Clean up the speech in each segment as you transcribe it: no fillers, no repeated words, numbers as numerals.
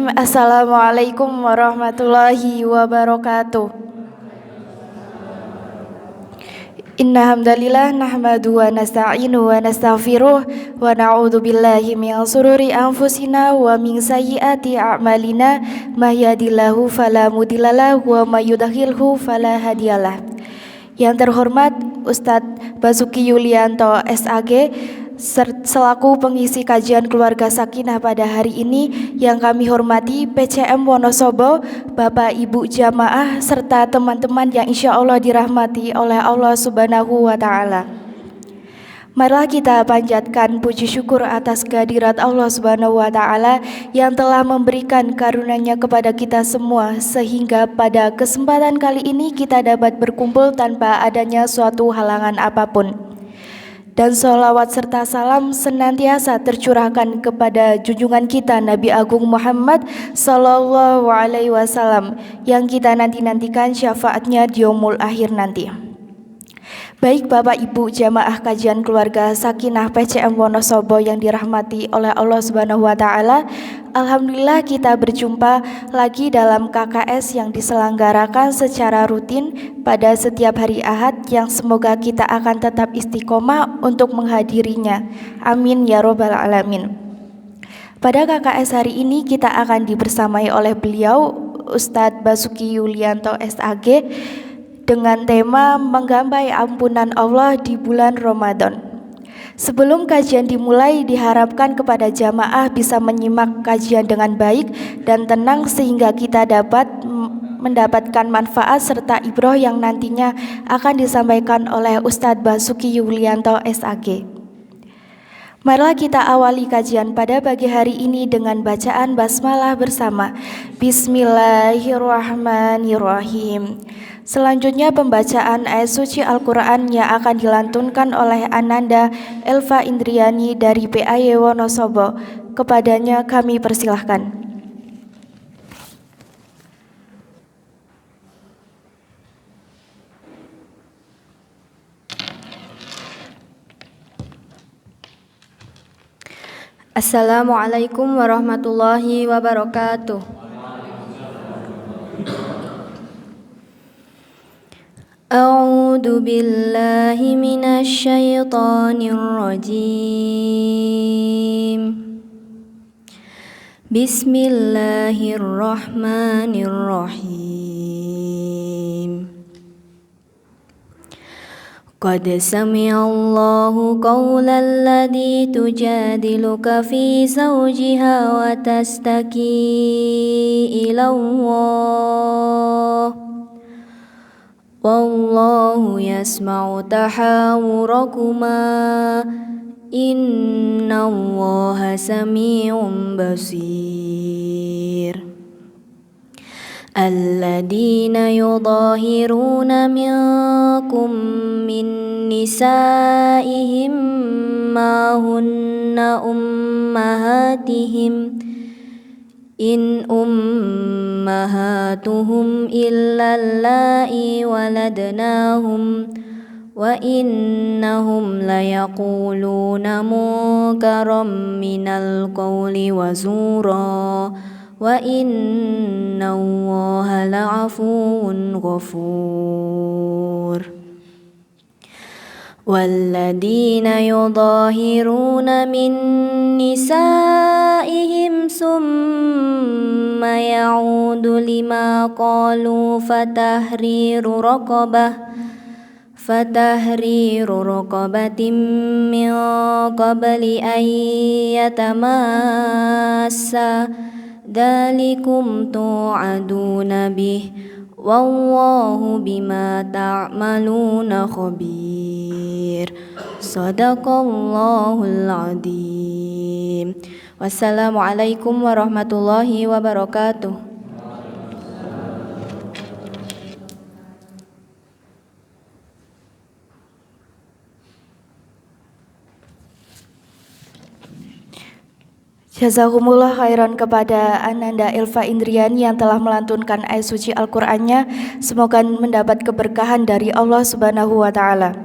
Bismillahirrahmanirrahim. Assalamualaikum warahmatullahi wabarakatuh. Inna hamdalillah nahmadu wa nasta'inu wa nastaghfiruh wa na'udzu billahi min shururi anfusina wa min sayyiati a'malina may yahdihillahu fala mudhillalah wa may yudhlilhu fala hadiyalah. Yang terhormat Ustadz Basuki Yulianto SAG selaku pengisi kajian keluarga sakinah pada hari ini, yang kami hormati PCM Wonosobo, Bapak Ibu jamaah serta teman-teman yang insya Allah dirahmati oleh Allah Subhanahu wa Ta'ala. Marilah kita panjatkan puji syukur atas kehadirat Allah Subhanahu wa Ta'ala yang telah memberikan karunia-Nya kepada kita semua, sehingga pada kesempatan kali ini kita dapat berkumpul tanpa adanya suatu halangan apapun. Dan sholawat serta salam senantiasa tercurahkan kepada junjungan kita Nabi Agung Muhammad Sallallahu Alaihi Wasallam yang kita nanti-nantikan syafaatnya di yaumul akhir nanti. Baik Bapak Ibu jamaah kajian keluarga sakinah PCM Wonosobo yang dirahmati oleh Allah Subhanahu wa Ta'ala, alhamdulillah kita berjumpa lagi dalam KKS yang diselenggarakan secara rutin pada setiap hari Ahad, yang semoga kita akan tetap istiqomah untuk menghadirinya. Amin ya robbal alamin. Pada KKS hari ini kita akan dibersamai oleh beliau Ustadz Basuki Yulianto SAG dengan tema menggapai ampunan Allah di bulan Ramadan. Sebelum kajian dimulai, diharapkan kepada jamaah bisa menyimak kajian dengan baik dan tenang sehingga kita dapat mendapatkan manfaat serta ibroh yang nantinya akan disampaikan oleh Ustadz Basuki Yulianto SAG. Marilah kita awali kajian pada pagi hari ini dengan bacaan basmalah bersama. Bismillahirrahmanirrahim. Selanjutnya pembacaan ayat suci Al-Quran yang akan dilantunkan oleh Ananda Elva Indriani dari PAY Wonosobo. Kepadanya kami persilahkan. Assalamualaikum warahmatullahi wabarakatuh. A'udzu billahi minasy syaithanir rajim. Bismillahirrahmanirrahim. Qad sami'allahu qawlan ladzi tujadiluka fi zawjiha wa tastaki ila Allah. Wallahu yasma'u tahawurakuma, innallaha sami'un basir. Alladzina yudahiruna minkum min nisa'ihim ma hunna ummahatihim in ummahatuhum illa allai waladnahum wa innahum layaquluna munkaram minal qawli wa zura wa innallaha la'afuwun ghafur. والذين يظاهرون من نسائهم ثم يعود لما قالوا فتحرير رقبة من قبل أن يتماسا ذلكم توعدون به wallahu bima ta'maluna khabir. Sadaqallahul adzim. Wassalamualaikum warahmatullahi wabarakatuh. Jazakumullah khairan kepada Ananda Elva Indriani yang telah melantunkan ayat suci Al-Qur'annya. Semoga mendapat keberkahan dari Allah Subhanahu wa Ta'ala.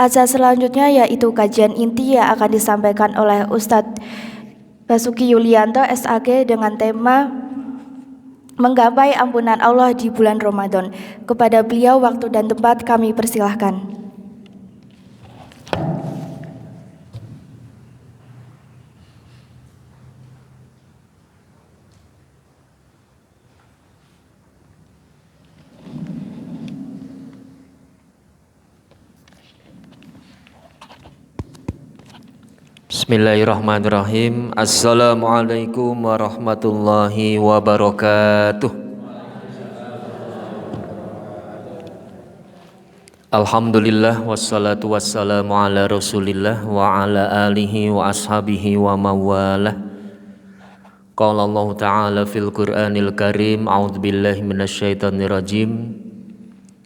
Acara selanjutnya yaitu kajian inti yang akan disampaikan oleh Ustadz Basuki Yulianto SAG dengan tema Menggapai Ampunan Allah di Bulan Ramadan. Kepada beliau waktu dan tempat kami persilahkan. Bismillahirrahmanirrahim. Assalamualaikum warahmatullahi wabarakatuh. Alhamdulillah wassalatu wassalamu ala rasulillah wa ala alihi wa ashabihi wa mawalah. Qala Allah ta'ala fil Qur'anil Karim, a'udzubillahi minasyaitonir rajim.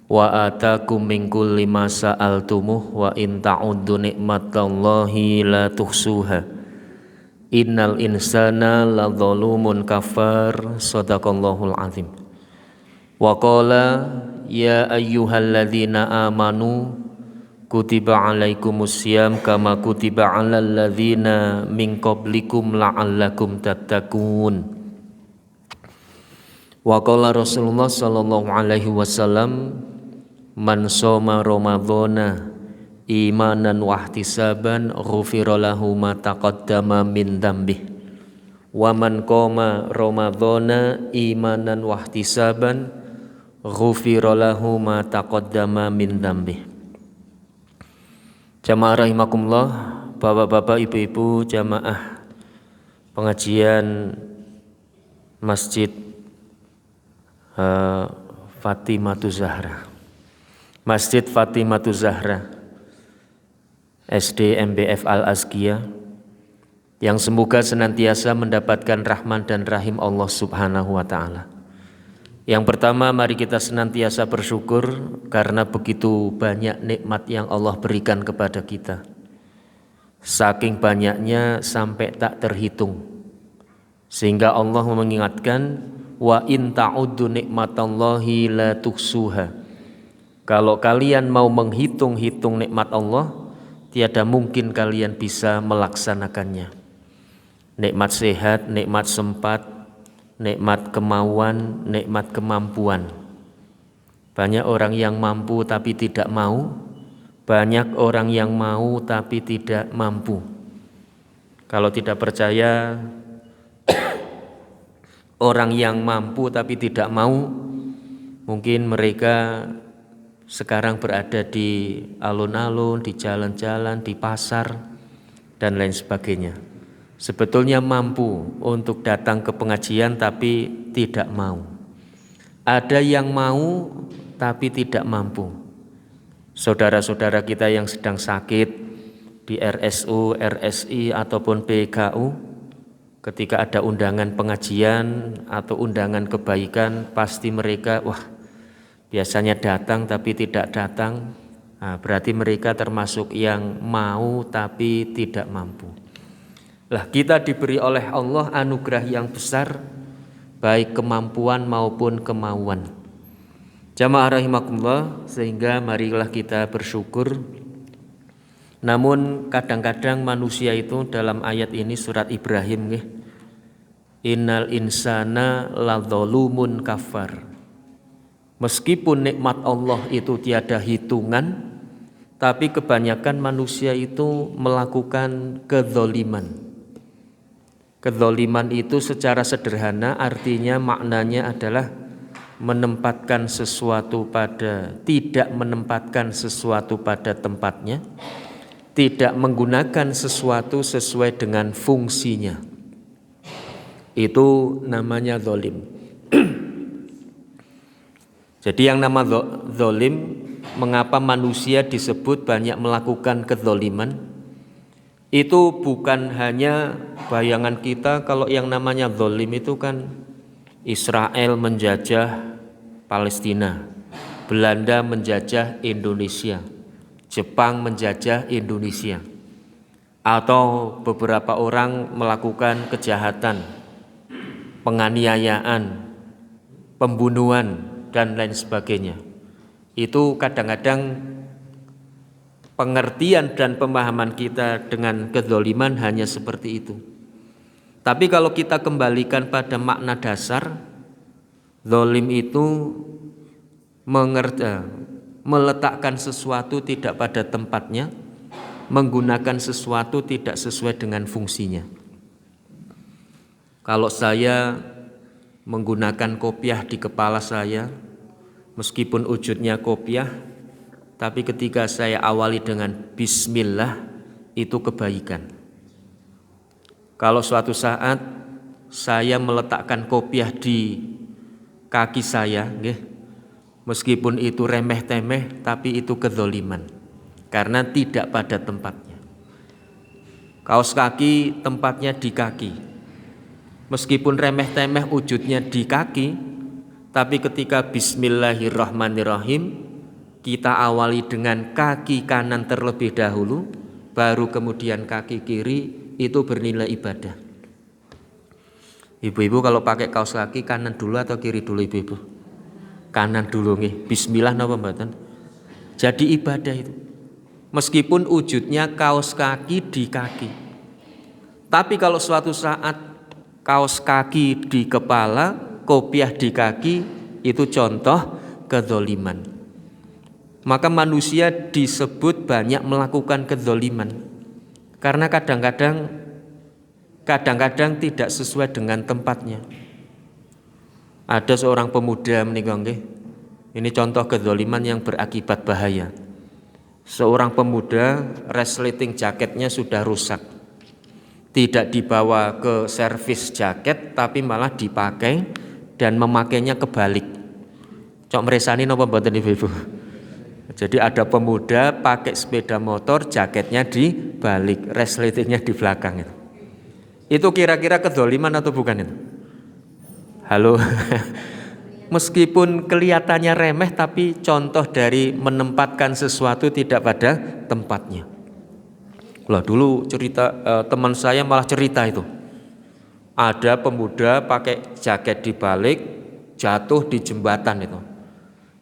Wa atakum min kulli ma sa'altumuh wa in ta'uddu ni'matallahi la tuhsuha innal insana ladzalumun kafar. Shadaqallahul azim. Wa qala ya ayyuhalladzina amanu kutiba alaikumusiyam kama kutiba alal ladzina min qablikum la'allakum tattaqun. Wa qala Rasulullah sallallahu alaihi wasallam man shoma ramadhana imanan wahtisaban ghufira lahu ma taqaddama min dzambih wa man qama ramadhana imanan wahtisaban ghufira lahu ma taqaddama min dzambih. Jamaah rahimakumullah, bapak-bapak, ibu-ibu, jamaah pengajian Masjid Fatimatuz Zahra, Masjid Fatimatuz Zahra SD MBF Al-Azkiyah, yang semoga senantiasa mendapatkan rahman dan rahim Allah Subhanahu wa Ta'ala. Yang pertama, mari kita senantiasa bersyukur karena begitu banyak nikmat yang Allah berikan kepada kita. Saking banyaknya sampai tak terhitung, sehingga Allah mengingatkan wa in ta'uddu nikmatallahi la tuhsuha. Kalau kalian mau menghitung-hitung nikmat Allah, tiada mungkin kalian bisa melaksanakannya. Nikmat sehat, nikmat sempat, nikmat kemauan, nikmat kemampuan. Banyak orang yang mampu tapi tidak mau, banyak orang yang mau tapi tidak mampu. Kalau tidak percaya, orang yang mampu tapi tidak mau, mungkin mereka sekarang berada di alun-alun, di jalan-jalan, di pasar, dan lain sebagainya. Sebetulnya mampu untuk datang ke pengajian tapi tidak mau. Ada yang mau tapi tidak mampu. Saudara-saudara kita yang sedang sakit di RSU, RSI ataupun PKU, ketika ada undangan pengajian atau undangan kebaikan, pasti mereka biasanya datang tapi tidak datang. Berarti mereka termasuk yang mau tapi tidak mampu. Lah, kita diberi oleh Allah anugerah yang besar, baik kemampuan maupun kemauan. Jamaah rahimakumullah, sehingga marilah kita bersyukur. Namun kadang-kadang manusia itu dalam ayat ini surat Ibrahim, innal insana ladzalumun kafar. Meskipun nikmat Allah itu tiada hitungan, tapi kebanyakan manusia itu melakukan kezaliman. Kezaliman itu secara sederhana artinya maknanya adalah tidak menempatkan sesuatu pada tempatnya, tidak menggunakan sesuatu sesuai dengan fungsinya. Itu namanya zalim. Jadi yang nama zalim, mengapa manusia disebut banyak melakukan kezaliman? Itu bukan hanya bayangan kita. Kalau yang namanya zalim itu kan Israel menjajah Palestina, Belanda menjajah Indonesia, Jepang menjajah Indonesia, atau beberapa orang melakukan kejahatan, penganiayaan, pembunuhan, dan lain sebagainya. Itu kadang-kadang pengertian dan pemahaman kita dengan kezaliman hanya seperti itu. Tapi kalau kita kembalikan pada makna dasar, zalim itu meletakkan sesuatu tidak pada tempatnya, menggunakan sesuatu tidak sesuai dengan fungsinya. Kalau saya menggunakan kopiah di kepala saya, meskipun wujudnya kopiah, tapi ketika saya awali dengan bismillah, itu kebaikan. Kalau suatu saat saya meletakkan kopiah di kaki saya, meskipun itu remeh-temeh, tapi itu kezoliman karena tidak pada tempatnya. Kaos kaki tempatnya di kaki, meskipun remeh-temeh wujudnya di kaki, tapi ketika bismillahirrahmanirrahim kita awali dengan kaki kanan terlebih dahulu, baru kemudian kaki kiri, itu bernilai ibadah. Ibu-ibu kalau pakai kaos kaki kanan dulu atau kiri dulu ibu-ibu? Kanan dulu nih. Bismillah napa mboten? Jadi ibadah itu. Meskipun wujudnya kaos kaki di kaki. Tapi kalau suatu saat kaos kaki di kepala, kopiah di kaki, itu contoh kezoliman. Maka manusia disebut banyak melakukan kezoliman. Karena kadang-kadang tidak sesuai dengan tempatnya. Ada seorang pemuda menikah, ini contoh kezoliman yang berakibat bahaya. Seorang pemuda resleting jaketnya sudah rusak, tidak dibawa ke servis jaket, tapi malah dipakai dan memakainya kebalik. Cok meresani napa mboten ibu-ibu? Jadi ada pemuda pakai sepeda motor, jaketnya dibalik, resletingnya di belakang itu. Itu kira-kira kezoliman atau bukan itu? Halo. Meskipun kelihatannya remeh, tapi contoh dari menempatkan sesuatu tidak pada tempatnya. Lah dulu cerita teman saya malah cerita itu. Ada pemuda pakai jaket dibalik, jatuh di jembatan itu.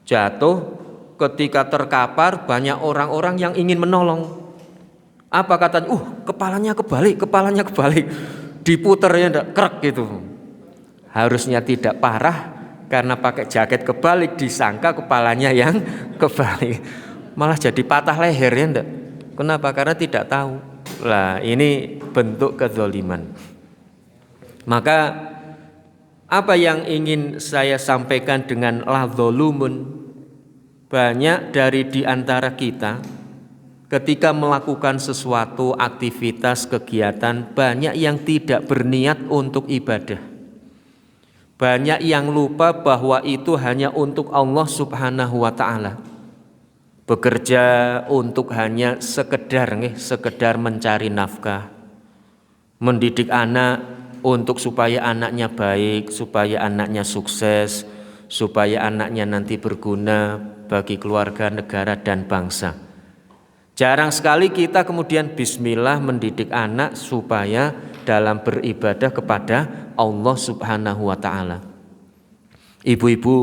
Jatuh, ketika terkapar banyak orang-orang yang ingin menolong. Apa katanya? Kepalanya kebalik. Diputer ya enggak, krek gitu. Harusnya tidak parah karena pakai jaket kebalik, disangka kepalanya yang kebalik. Malah jadi patah leher ya enggak. Kenapa? Karena tidak tahu. Lah ini bentuk kezaliman. Maka apa yang ingin saya sampaikan dengan la dzulumun? Banyak dari di antara kita ketika melakukan sesuatu aktivitas kegiatan, banyak yang tidak berniat untuk ibadah. Banyak yang lupa bahwa itu hanya untuk Allah Subhanahu wa taala. Bekerja untuk hanya sekedar mencari nafkah. Mendidik anak untuk supaya anaknya baik, supaya anaknya sukses, supaya anaknya nanti berguna bagi keluarga, negara, dan bangsa. Jarang sekali kita kemudian bismillah mendidik anak supaya dalam beribadah kepada Allah Subhanahu wa taala. Ibu-ibu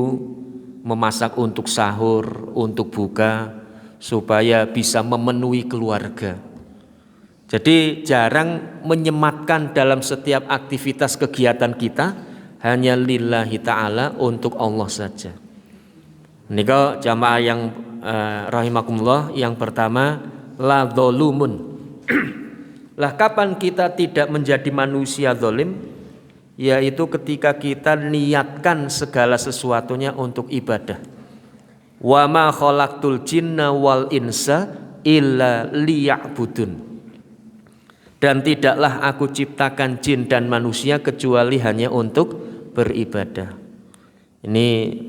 memasak untuk sahur, untuk buka, supaya bisa memenuhi keluarga. Jadi jarang menyematkan dalam setiap aktivitas kegiatan kita hanya lillahi ta'ala, untuk Allah saja. Nika jamaah yang rahimakumullah, yang pertama la dzulumun. Lah kapan kita tidak menjadi manusia zalim? Yaitu ketika kita niatkan segala sesuatunya untuk ibadah. Wa ma khalaqtul jinna wal insa illa liya'budun. Dan tidaklah aku ciptakan jin dan manusia kecuali hanya untuk beribadah. Ini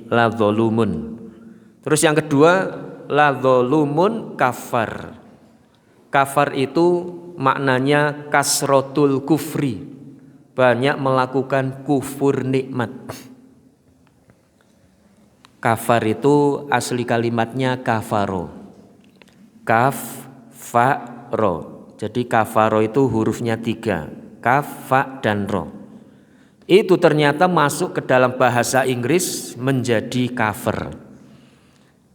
la dzulumun. Terus yang kedua, la dzulumun kafar. Kafar itu maknanya kasrotul kufri, banyak melakukan kufur nikmat. Kafar itu asli kalimatnya kafaro. Kaf, fa, ro. Jadi kafaro itu hurufnya 3, kaf, fa, dan ro. Itu ternyata masuk ke dalam bahasa Inggris menjadi cover.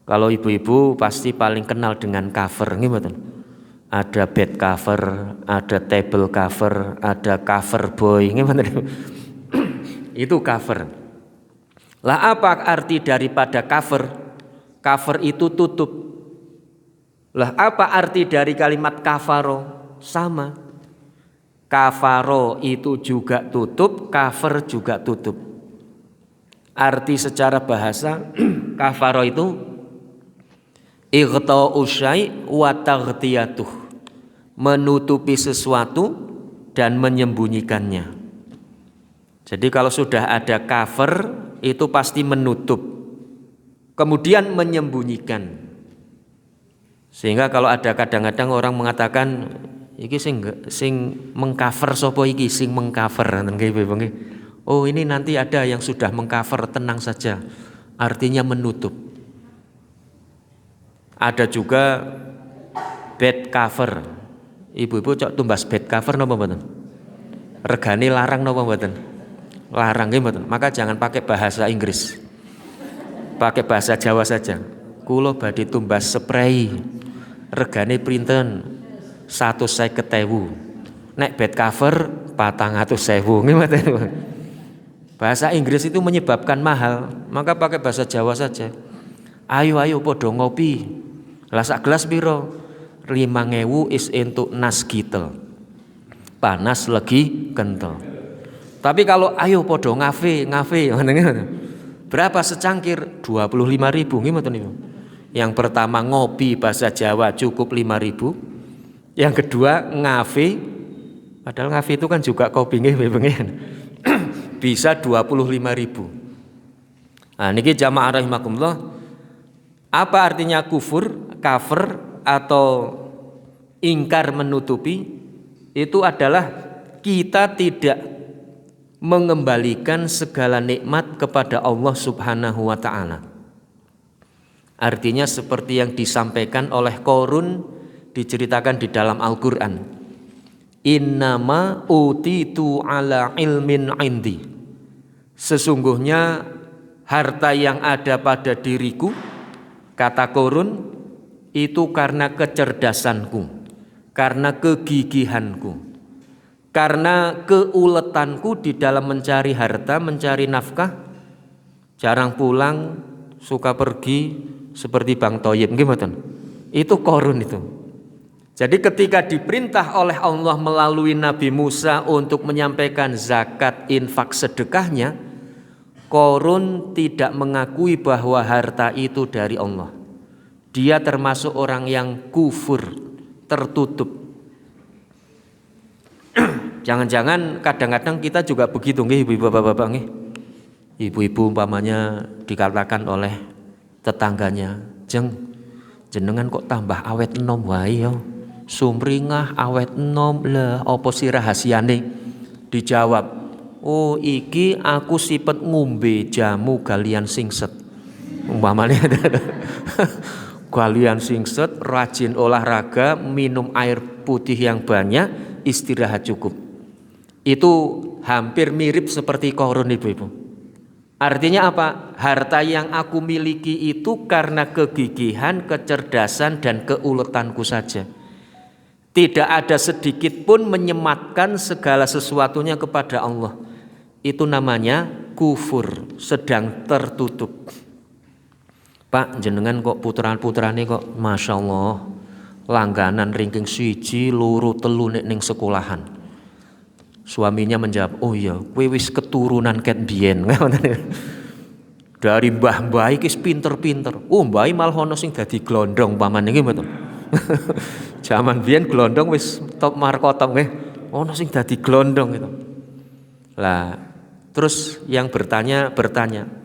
Kalau ibu-ibu pasti paling kenal dengan cover, gimana? ada bed cover, ada table cover, ada cover boy. Itu cover. Lah apa arti daripada cover? Cover itu tutup. Lah apa arti dari kalimat kafaro? Sama. Kafaro itu juga tutup, cover juga tutup. Arti secara bahasa kafaro itu ighta'u syai' wa taghtiyatuh, menutupi sesuatu dan menyembunyikannya. Jadi kalau sudah ada cover itu pasti menutup, kemudian menyembunyikan. Sehingga kalau ada kadang-kadang orang mengatakan iki sing mengcover sapa iki sing mengcover nggih. Oh ini nanti ada yang sudah mengcover, tenang saja. Artinya menutup. Ada juga bed cover. Ibu-ibu cok tumbas bed cover napa mboten? Regane larang napa mboten? Larang nggih mboten. Maka jangan pakai bahasa Inggris. Pakai bahasa Jawa saja. Kula badhe tumbas spray. Regane printen 150.000. Nek bed cover 400.000 nggih mboten. Bahasa Inggris itu menyebabkan mahal, maka pakai bahasa Jawa saja. Ayo podo ngopi. Lah sak gelas piro? 5.000 is entuk nas gitel. Panas legi kental. Tapi kalau ayo podo ngafe. Berapa secangkir? 25.000 gimana niku? Yang pertama ngopi bahasa Jawa cukup 5.000. Yang kedua ngafe. Padahal ngafe itu kan juga kopi nggih bengen. Bisa 25.000. Nah niki jamaah rahimakumullah. Apa artinya kufur, kafir atau ingkar menutupi? Itu adalah kita tidak mengembalikan segala nikmat kepada Allah Subhanahu wa taala. Artinya seperti yang disampaikan oleh Qarun, diceritakan di dalam Al-Qur'an. Innama utitu ala ilmin indi. Sesungguhnya harta yang ada pada diriku, kata Qarun, itu karena kecerdasanku, karena kegigihanku, karena keuletanku di dalam mencari harta, mencari nafkah. Jarang pulang, suka pergi seperti Bang Toyib gimana? Itu Qarun itu. Jadi ketika diperintah oleh Allah melalui Nabi Musa untuk menyampaikan zakat, infak, sedekahnya, Qarun tidak mengakui bahwa harta itu dari Allah. Dia termasuk orang yang kufur, tertutup. Jangan-jangan kadang-kadang kita juga begitu nggih ibu-ibu bapak-bapak nggih. Ibu-ibu umpamanya dikatakan oleh tetangganya, jenengan kok tambah awet enom wae ya. Sumringah awet enom lah apa sih rahasiane? Dijawab, oh iki aku sipet ngombe jamu galian singset. Umpamanya galian singset, rajin olahraga, minum air putih yang banyak, istirahat cukup. Itu hampir mirip seperti Qarun ibu-ibu. Artinya apa? Harta yang aku miliki itu karena kegigihan, kecerdasan dan keuletanku saja. Tidak ada sedikit pun menyematkan segala sesuatunya kepada Allah. Itu namanya kufur, sedang tertutup. Pak, jenengan kok puteran-puterane kok Masya Allah langganan ringking siji loro telu ning sekolahan. Suaminya menjawab, oh iya kowe wis keturunan ket biyen. Dari mbah-mbah iki pinter-pinter. Oh mbah malah ono sing dadi glondong pamane nggih mboten. Zaman biyen glondong wis top markotop nggih. Ono sing dadi glondong itu. Lah terus yang bertanya,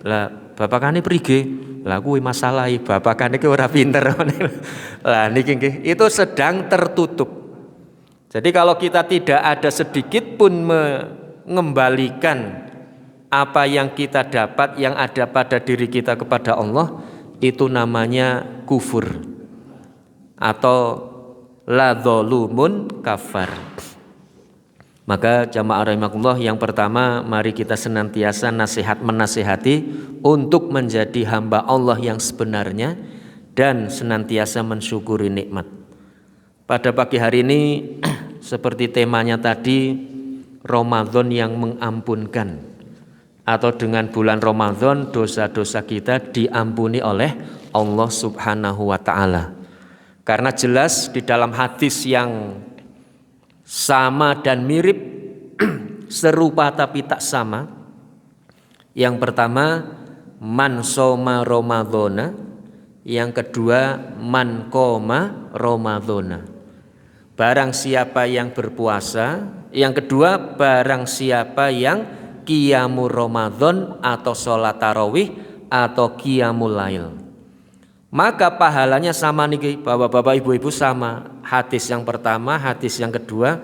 lah bapakane prige? Lah kuwi masalahe bapakane ki ora pinter. Lah niki nggih itu sedang tertutup. Jadi kalau kita tidak ada sedikit pun mengembalikan apa yang kita dapat yang ada pada diri kita kepada Allah, itu namanya kufur atau la dzulumun kafar. Maka jamaah rahimakumullah, yang pertama mari kita senantiasa menasihati untuk menjadi hamba Allah yang sebenarnya dan senantiasa mensyukuri nikmat. Pada pagi hari ini seperti temanya tadi, Ramadan yang mengampunkan, atau dengan bulan Ramadan dosa-dosa kita diampuni oleh Allah Subhanahu wa taala. Karena jelas di dalam hadis yang sama dan mirip, serupa tapi tak sama. Yang pertama, man soma Ramadhana, yang kedua man qoma Ramadhana. Barang siapa yang berpuasa, yang kedua barang siapa yang qiyamul Ramadan atau sholat tarawih atau qiyamul lail, maka pahalanya sama nih bapak-bapak ibu-ibu, sama. Hadis yang pertama, hadis yang kedua,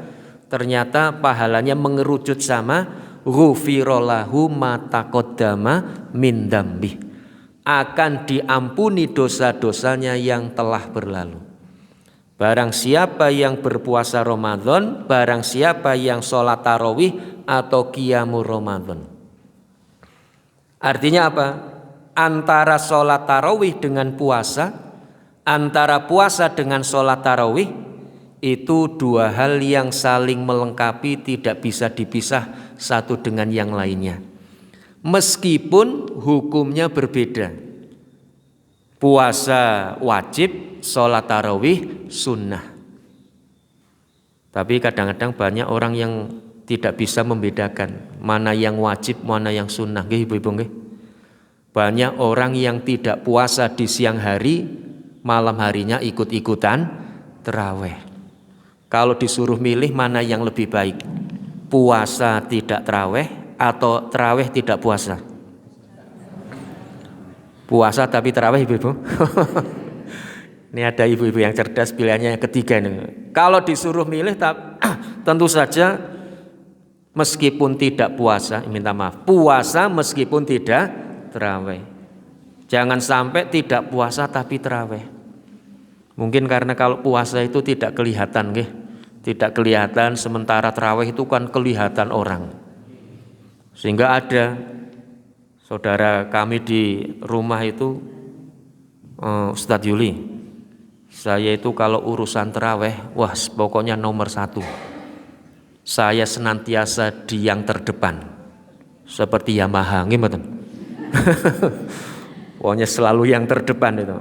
ternyata pahalanya mengerucut sama, ghufirallahu ma taqaddama min dzambi, akan diampuni dosa-dosanya yang telah berlalu. Barang siapa yang berpuasa Ramadan, barang siapa yang sholat tarawih atau qiyamul Ramadan. Artinya apa? Antara sholat tarawih dengan puasa, antara puasa dengan sholat tarawih, itu dua hal yang saling melengkapi, tidak bisa dipisah satu dengan yang lainnya. Meskipun hukumnya berbeda. Puasa wajib, sholat tarawih sunnah. Tapi kadang-kadang banyak orang yang tidak bisa membedakan mana yang wajib, mana yang sunnah. Nggih, ibu-ibu nggih. Banyak orang yang tidak puasa di siang hari, malam harinya ikut-ikutan tarawih. Kalau disuruh milih mana yang lebih baik, puasa tidak tarawih atau tarawih tidak puasa? Puasa tapi tarawih, ibu-ibu. Ini ada ibu-ibu yang cerdas, pilihannya yang ketiga ini. Kalau disuruh milih, tentu saja meskipun tidak puasa, minta maaf, puasa meskipun tidak tarawih. Jangan sampai tidak puasa tapi tarawih. Mungkin karena kalau puasa itu tidak kelihatan, nggih. Tidak kelihatan, sementara tarawih itu kan kelihatan orang. Sehingga ada saudara kami di rumah itu, Ustadz Yuli, saya itu kalau urusan tarawih, wah pokoknya nomor 1. Saya senantiasa di yang terdepan, seperti Yamaha, gimana? Pokoknya selalu yang terdepan itu.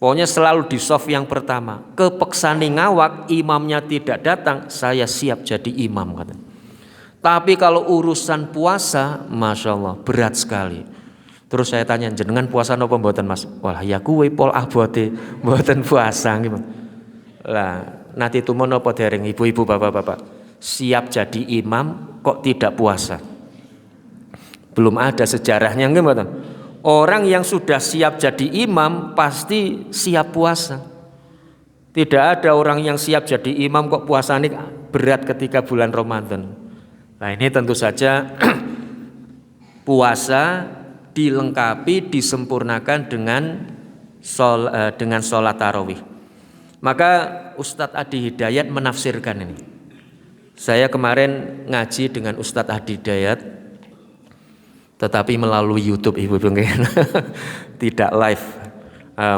Pokoknya selalu di soft yang pertama. Kepeksani ngawak, imamnya tidak datang, saya siap jadi imam, kata. Tapi kalau urusan puasa, masya Allah berat sekali. Terus saya tanya, jenengan puasa napa mboten Mas? Wah ya kuwi pol abote mboten puasa gimana? Lah nanti tumun napa dereng ibu-ibu bapak-bapak? Siap jadi imam kok tidak puasa? Belum ada sejarahnya gimana? Orang yang sudah siap jadi imam pasti siap puasa. Tidak ada orang yang siap jadi imam kok puasanya berat ketika bulan Ramadan. Nah ini tentu saja puasa dilengkapi, disempurnakan dengan sholat tarawih. Maka Ustadz Adi Hidayat menafsirkan ini. Saya kemarin ngaji dengan Ustadz Adi Hidayat, tetapi melalui YouTube, ibu-ibu, tidak live,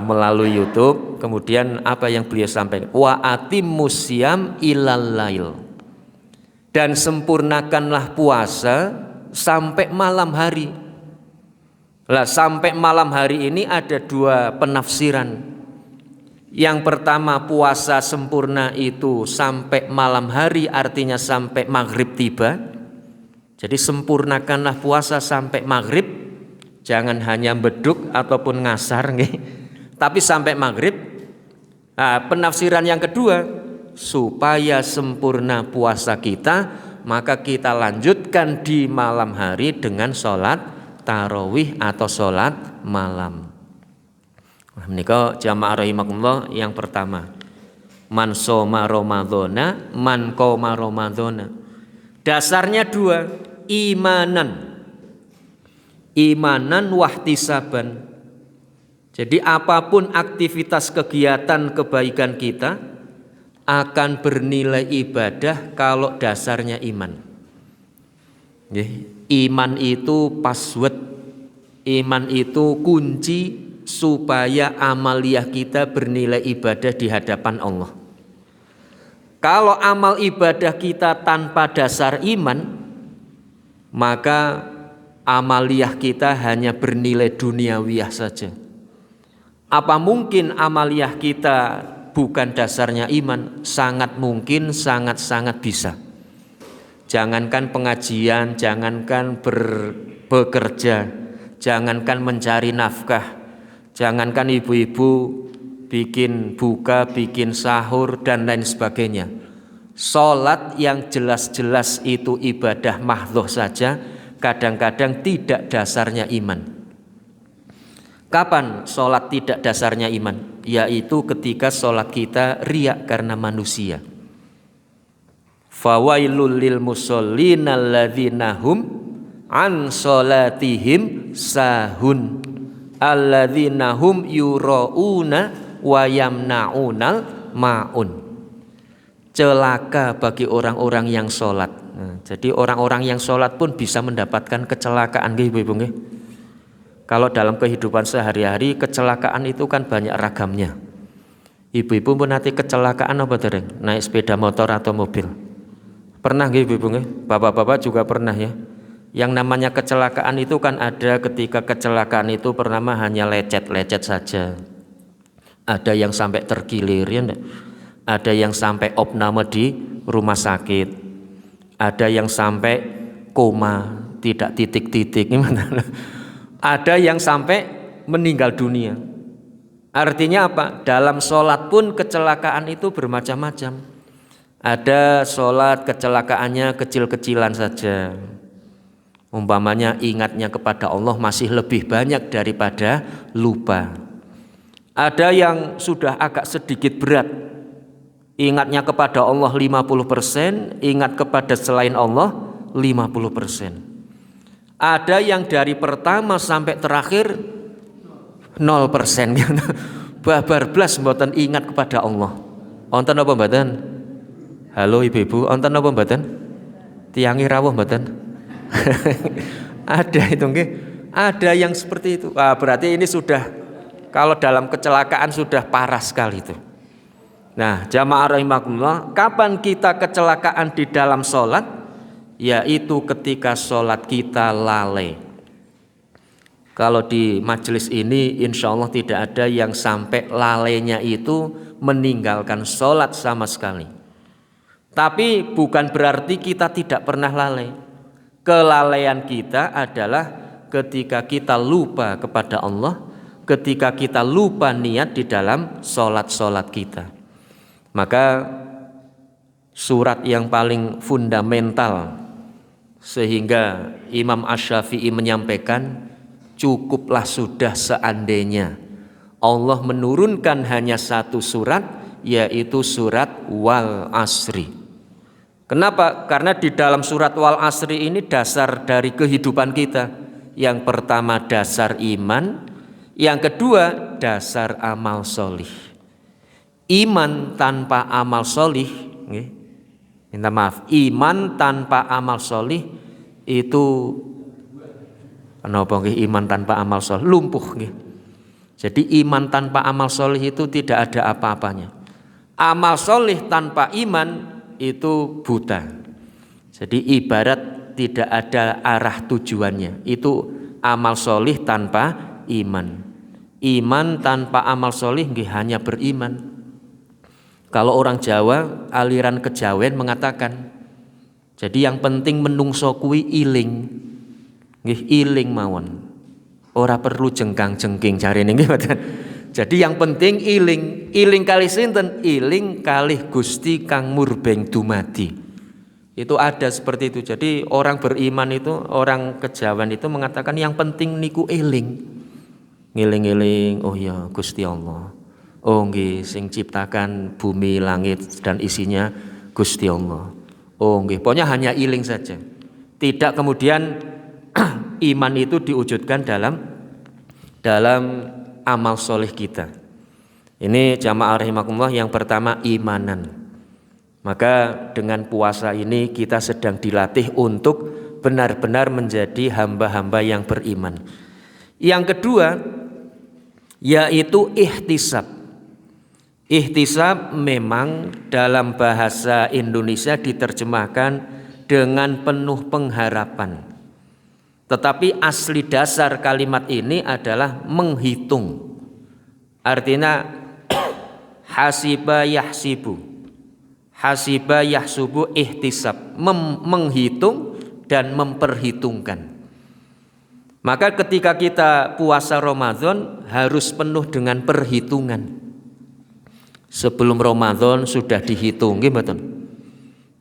melalui YouTube. Kemudian apa yang beliau sampaikan? Wa atimmus syiyam ilal lail. Dan sempurnakanlah puasa sampai malam hari. Lah sampai malam hari ini ada dua penafsiran. Yang pertama, puasa sempurna itu sampai malam hari, artinya sampai maghrib tiba. Jadi sempurnakanlah puasa sampai maghrib. Jangan hanya beduk ataupun ngasar, tapi sampai maghrib. Nah, penafsiran yang kedua, supaya sempurna puasa kita, maka kita lanjutkan di malam hari dengan sholat tarawih atau sholat malam. Menika jamaah rahimakumullah, yang pertama, man shoma Ramadhana, man qoma Ramadhana. Dasarnya dua, imanan wahtisaban. Jadi apapun aktivitas kegiatan kebaikan kita akan bernilai ibadah kalau dasarnya iman. Iman itu password, iman itu kunci supaya amaliyah kita bernilai ibadah di hadapan Allah. Kalau amal ibadah kita tanpa dasar iman, maka amaliyah kita hanya bernilai duniawiyah saja. Apa mungkin amaliyah kita bukan dasarnya iman? Sangat mungkin, sangat-sangat bisa. Jangankan pengajian, jangankan bekerja, jangankan mencari nafkah, jangankan ibu-ibu bikin buka, bikin sahur dan lain sebagainya. Salat yang jelas-jelas itu ibadah mahdhoh saja, kadang-kadang tidak dasarnya iman. Kapan salat tidak dasarnya iman? Yaitu ketika salat kita riya karena manusia. Fawailul lil musallin alladzina hum an salatihim sahun alladzina hum yurauna wa yamnaunal maun. Celaka bagi orang-orang yang sholat. Nah, jadi orang-orang yang sholat pun bisa mendapatkan kecelakaan, ibu-ibu. Kalau dalam kehidupan sehari-hari kecelakaan itu kan banyak ragamnya. Ibu-ibu pun nanti kecelakaan apa dereng? Naik sepeda motor atau mobil? Pernah ibu-ibu? Bapak-bapak juga pernah ya. Yang namanya kecelakaan itu kan ada ketika kecelakaan itu pertama hanya lecet-lecet saja. Ada yang sampai terkilir ya enggak? Ada yang sampai opname di rumah sakit, ada yang sampai koma, tidak titik-titik, ada yang sampai meninggal dunia. Artinya apa? Dalam sholat pun kecelakaan itu bermacam-macam. Ada sholat kecelakaannya kecil-kecilan saja, umpamanya ingatnya kepada Allah masih lebih banyak daripada lupa. Ada yang sudah agak sedikit berat, ingatnya kepada Allah 50%, ingat kepada selain Allah 50%. Ada yang dari pertama sampai terakhir 0%. Babar blas mboten ingat kepada Allah. Wonten apa mboten? Halo ibu-ibu, wonten apa mboten? Tiangi rawuh mboten? Ada itu nggih. Ada yang seperti itu. Berarti ini sudah, kalau dalam kecelakaan sudah parah sekali itu. Nah, jamaah rahimakumullah, kapan kita kecelakaan di dalam sholat? Yaitu ketika sholat kita lalai. Kalau di majelis ini insya Allah tidak ada yang sampai lalainya itu meninggalkan sholat sama sekali. Tapi bukan berarti kita tidak pernah lalai. Kelalaian kita adalah ketika kita lupa kepada Allah, ketika kita lupa niat di dalam sholat-sholat kita. Maka surat yang paling fundamental sehingga Imam Asy-Syafi'i menyampaikan, cukuplah sudah seandainya Allah menurunkan hanya satu surat, yaitu surat Wal Asri. Kenapa? Karena di dalam surat Wal Asri ini dasar dari kehidupan kita. Yang pertama dasar iman, yang kedua dasar amal solih. Iman tanpa amal solih, minta maaf, iman tanpa amal solih itu kenapa iman tanpa amal solih? Lumpuh. Jadi iman tanpa amal solih itu tidak ada apa-apanya. Amal solih tanpa iman itu buta. Jadi ibarat tidak ada arah tujuannya. Itu amal solih tanpa iman. Iman tanpa amal solih hanya beriman. Kalau orang Jawa, aliran kejawen mengatakan, jadi yang penting menungso kuwi iling, iling mawon. Ora perlu jengkang-jengking jarene nggih mboten. Jadi yang penting iling, iling kalih sinten? Iling kalih Gusti kang murbeng dumadi. Itu ada seperti itu. Jadi orang beriman itu, orang kejawen itu mengatakan yang penting niku eling. Ngiling-eling, oh ya Gusti Allah. Oh nggih, sing ciptakan bumi, langit dan isinya Gusti Allah. Oh nggih, pokoknya hanya iling saja. Tidak kemudian iman itu diwujudkan dalam amal soleh kita. Ini jamaah rahimakumullah yang pertama imanan. Maka dengan puasa ini kita sedang dilatih untuk benar-benar menjadi hamba-hamba yang beriman. Yang kedua yaitu ihtisab. Ihtisab memang dalam bahasa Indonesia diterjemahkan dengan penuh pengharapan. Tetapi asli dasar kalimat ini adalah menghitung. Artinya hasiba yahsibu. Hasiba yahsubu ihtisab, menghitung dan memperhitungkan. Maka ketika kita puasa Ramadan harus penuh dengan perhitungan. Sebelum Ramadan sudah dihitung, gimana?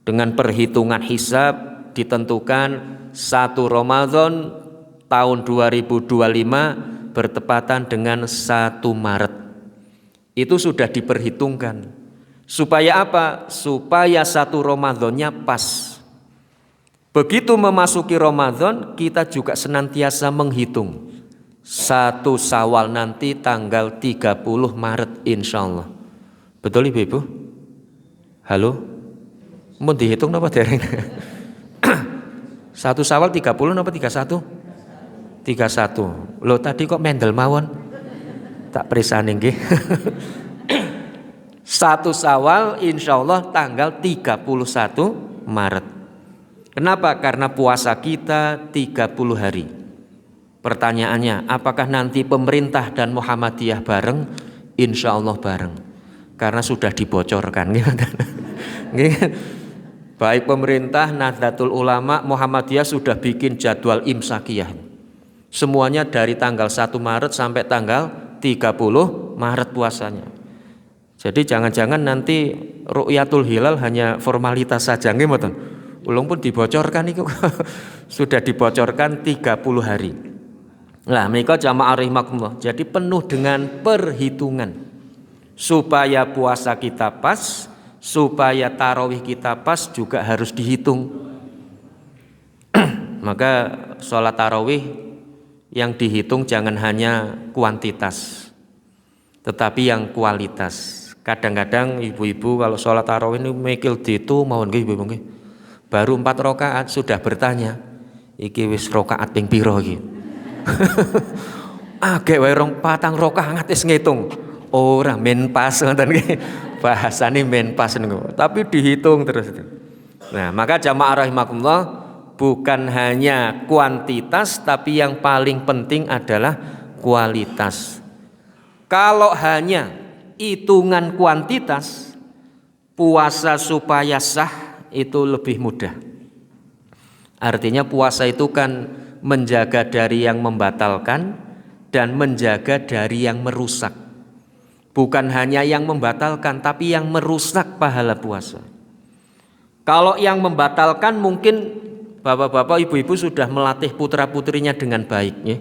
Dengan perhitungan hisab ditentukan 1 Ramadan tahun 2025 bertepatan dengan 1 Maret. Itu sudah diperhitungkan. Supaya apa? Supaya 1 Ramadannya pas. Begitu memasuki Ramadan, kita juga senantiasa menghitung 1 Syawal nanti tanggal 30 Maret insya Allah. Betul Ibu? Halo? Mau dihitung apa dereng? 1 Syawal 30 apa 31? 31. Loh tadi kok mendel mawon? Tak perisaning nggih. 1 Syawal insya Allah tanggal 31 Maret. Kenapa? Karena puasa kita 30 hari. Pertanyaannya, apakah nanti pemerintah dan Muhammadiyah bareng? Insya Allah bareng. Karena sudah dibocorkan. Baik pemerintah, Nahdlatul Ulama, Muhammadiyah sudah bikin jadwal imsakiyah. Semuanya dari tanggal 1 Maret sampai tanggal 30 Maret puasanya. Jadi jangan-jangan nanti Ru'yatul Hilal hanya formalitas saja, nggih mboten. Ulung pun dibocorkan itu. Sudah dibocorkan 30 hari. Nah, menika jamaah rahimakumullah. Jadi penuh dengan perhitungan. Supaya puasa kita pas, supaya tarawih kita pas juga harus dihitung. Maka sholat tarawih yang dihitung jangan hanya kuantitas, tetapi yang kualitas. Kadang-kadang ibu-ibu kalau sholat tarawih ini mikil ditu mawon nggih ibu nggih. Baru 4 rakaat sudah bertanya, iki wis rakaat ping pira iki? Agek wae 4 rakaat wis ngitung. Ora men pas ngoten nggih. Bahasane men pas niku. Tapi dihitung terus. Nah, maka jamaah rahimakumullah bukan hanya kuantitas tapi yang paling penting adalah kualitas. Kalau hanya hitungan kuantitas, puasa supaya sah itu lebih mudah. Artinya puasa itu kan menjaga dari yang membatalkan dan menjaga dari yang merusak. Bukan hanya yang membatalkan tapi yang merusak pahala puasa. Kalau yang membatalkan mungkin bapak-bapak ibu-ibu sudah melatih putra-putrinya dengan baik ya.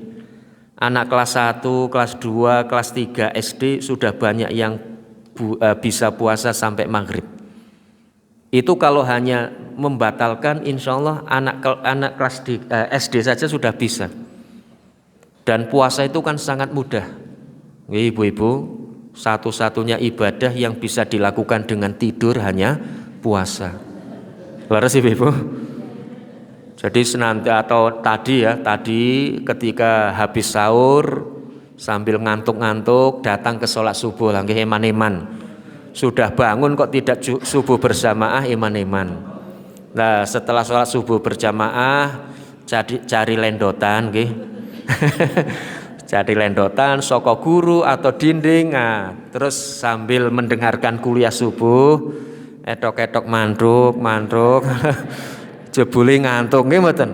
Anak kelas 1, kelas 2, kelas 3 SD sudah banyak yang bisa puasa sampai maghrib. Itu kalau hanya membatalkan insya Allah anak kelas SD saja sudah bisa. Dan puasa itu kan sangat mudah. Ibu-ibu, satu-satunya ibadah yang bisa dilakukan dengan tidur hanya puasa. Laras ibu-ibu. Jadi tadi ketika habis sahur sambil ngantuk-ngantuk datang ke sholat subuh lagi eman-eman. Sudah bangun kok tidak subuh berjamaah eman-eman. Nah setelah sholat subuh berjamaah cari lendotan nggih. Cari lendotan soko guru atau dinding, nah, terus sambil mendengarkan kuliah subuh, etok-etok mantuk, jebule ngantuk nggih mboten.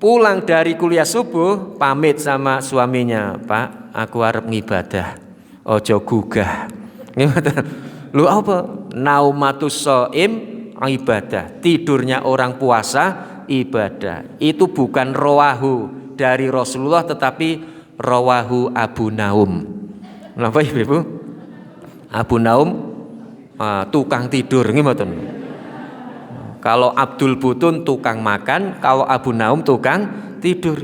Pulang dari kuliah subuh pamit sama suaminya, Pak, aku arep ngibadah, ojo gugah. Nggih mboten. Lu apa? Naumatus shaim ibadah, tidurnya orang puasa ibadah. Itu bukan rawahu dari Rasulullah tetapi rawahu Abu Naum. Napa Ibu? Abu Naum tukang tidur nggih mboten. Kalau Abdul Butun tukang makan, kalau Abu Naum tukang tidur.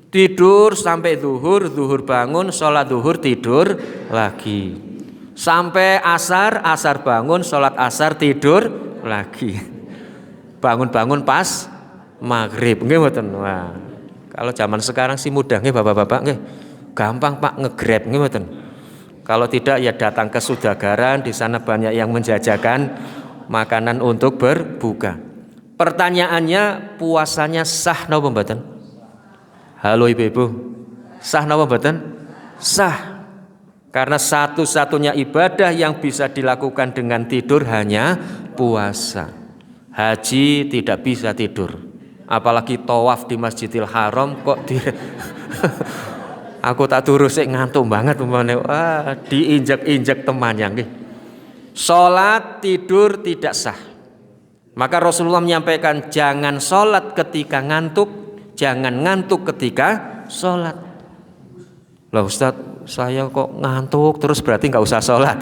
Tidur sampai zuhur bangun, sholat zuhur tidur lagi. Sampai asar bangun, sholat asar tidur lagi. Bangun pas maghrib nggih mboten. Wah. Kalau zaman sekarang sih mudah nggih Bapak-bapak nggih. Gampang Pak nge-grab nggih mboten. Kalau tidak ya datang ke Sudagaran, di sana banyak yang menjajakan makanan untuk berbuka. Pertanyaannya, puasanya sah napa mboten? Halo ibu-ibu, sah napa mboten? Sah. Karena satu-satunya ibadah yang bisa dilakukan dengan tidur hanya puasa. Haji tidak bisa tidur. Apalagi tawaf di Masjidil Haram kok aku tak turu sik ngantuk banget umpamane. Wah, diinjak-injak temannya nggih. Salat tidur tidak sah. Maka Rasulullah menyampaikan jangan salat ketika ngantuk, jangan ngantuk ketika salat. Lah Ustaz, saya kok ngantuk terus berarti nggak usah salat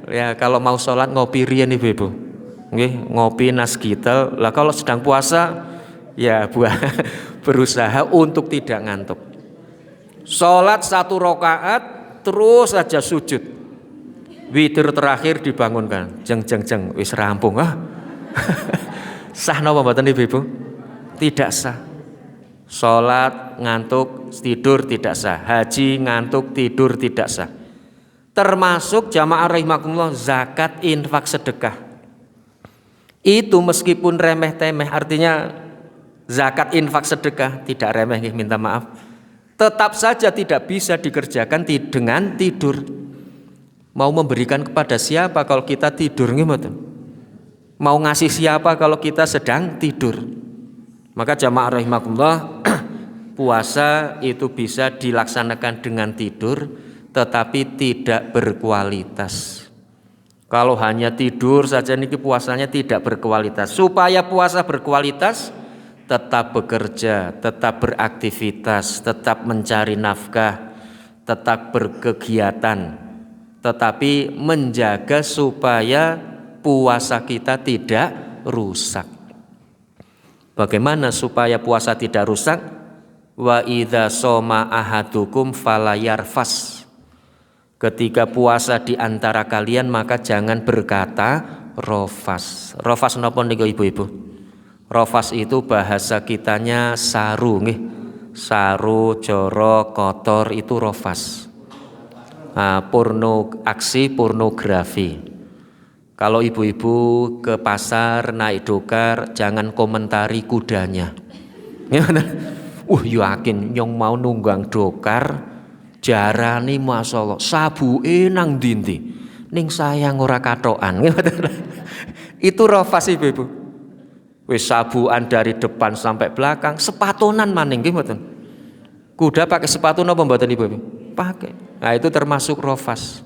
ya. Kalau mau salat ngopi riyen ibu-ibu. Nggih, ngopi nasgital. Lah kalau sedang puasa ya berusaha untuk tidak ngantuk. Sholat 1 rakaat terus saja sujud. Witir terakhir dibangunkan. Jeng wis rampung Sah napa mboten ibu-ibu? Tidak sah. Sholat ngantuk tidur tidak sah. Haji ngantuk tidur tidak sah. Termasuk jamaah rahimakumullah zakat, infak, sedekah. Itu meskipun remeh-temeh, artinya zakat, infak, sedekah tidak remeh, minta maaf. Tetap saja tidak bisa dikerjakan dengan tidur. Mau memberikan kepada siapa kalau kita tidur nggih? Mau ngasih siapa kalau kita sedang tidur? Maka jamaah rahimakumullah, puasa itu bisa dilaksanakan dengan tidur tetapi tidak berkualitas. Kalau hanya tidur saja niki puasanya tidak berkualitas. Supaya puasa berkualitas, tetap bekerja, tetap beraktivitas, tetap mencari nafkah, tetap berkegiatan, tetapi menjaga supaya puasa kita tidak rusak. Bagaimana supaya puasa tidak rusak? Wa idza shoma ahadukum falayarfas. Ketika puasa di antara kalian maka jangan berkata rofas. Rofas napa niku ibu-ibu? Rofas itu bahasa kitanya saru nggih. Saru, jorok, kotor itu rofas. Aksi pornografi. Kalau ibu-ibu ke pasar naik dokar jangan komentari kudanya. Yakin nyong mau nunggang dokar jarani masyaallah sabuke nang ndi ning sayang ora katokan. Itu rofas ibu-ibu. Wis sabuan dari depan sampai belakang, sepatonan maning nggih mboten. Kuda pakai sepatu napa mboten ibu-ibu? Pakai. Nah, itu termasuk rofas.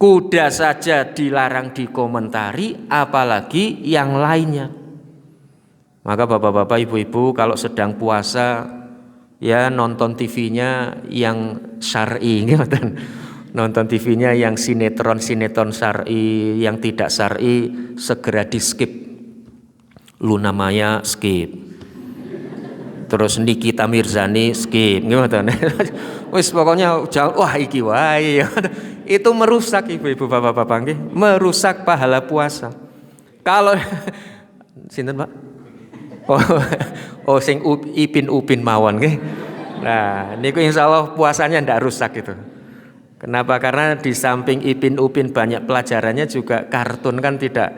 Kuda saja dilarang dikomentari, apalagi yang lainnya. Maka bapak-bapak, ibu-ibu kalau sedang puasa ya nonton TV-nya yang syar'i nggih. Nonton TV-nya yang sinetron syar'i, yang tidak syar'i segera di-skip. Luna Maya skip. Terus Nikita Mirzani skip. Gimana? Wis pokoknya wah iki wae. Itu merusak ibu-ibu bapak-bapak nggih, merusak pahala puasa. Kalau sinten, Pak? Sing Upin mawon nggih. Nah, niku insyaallah puasanya ndak rusak gitu. Kenapa? Karena di samping Upin banyak pelajarannya juga kartun kan tidak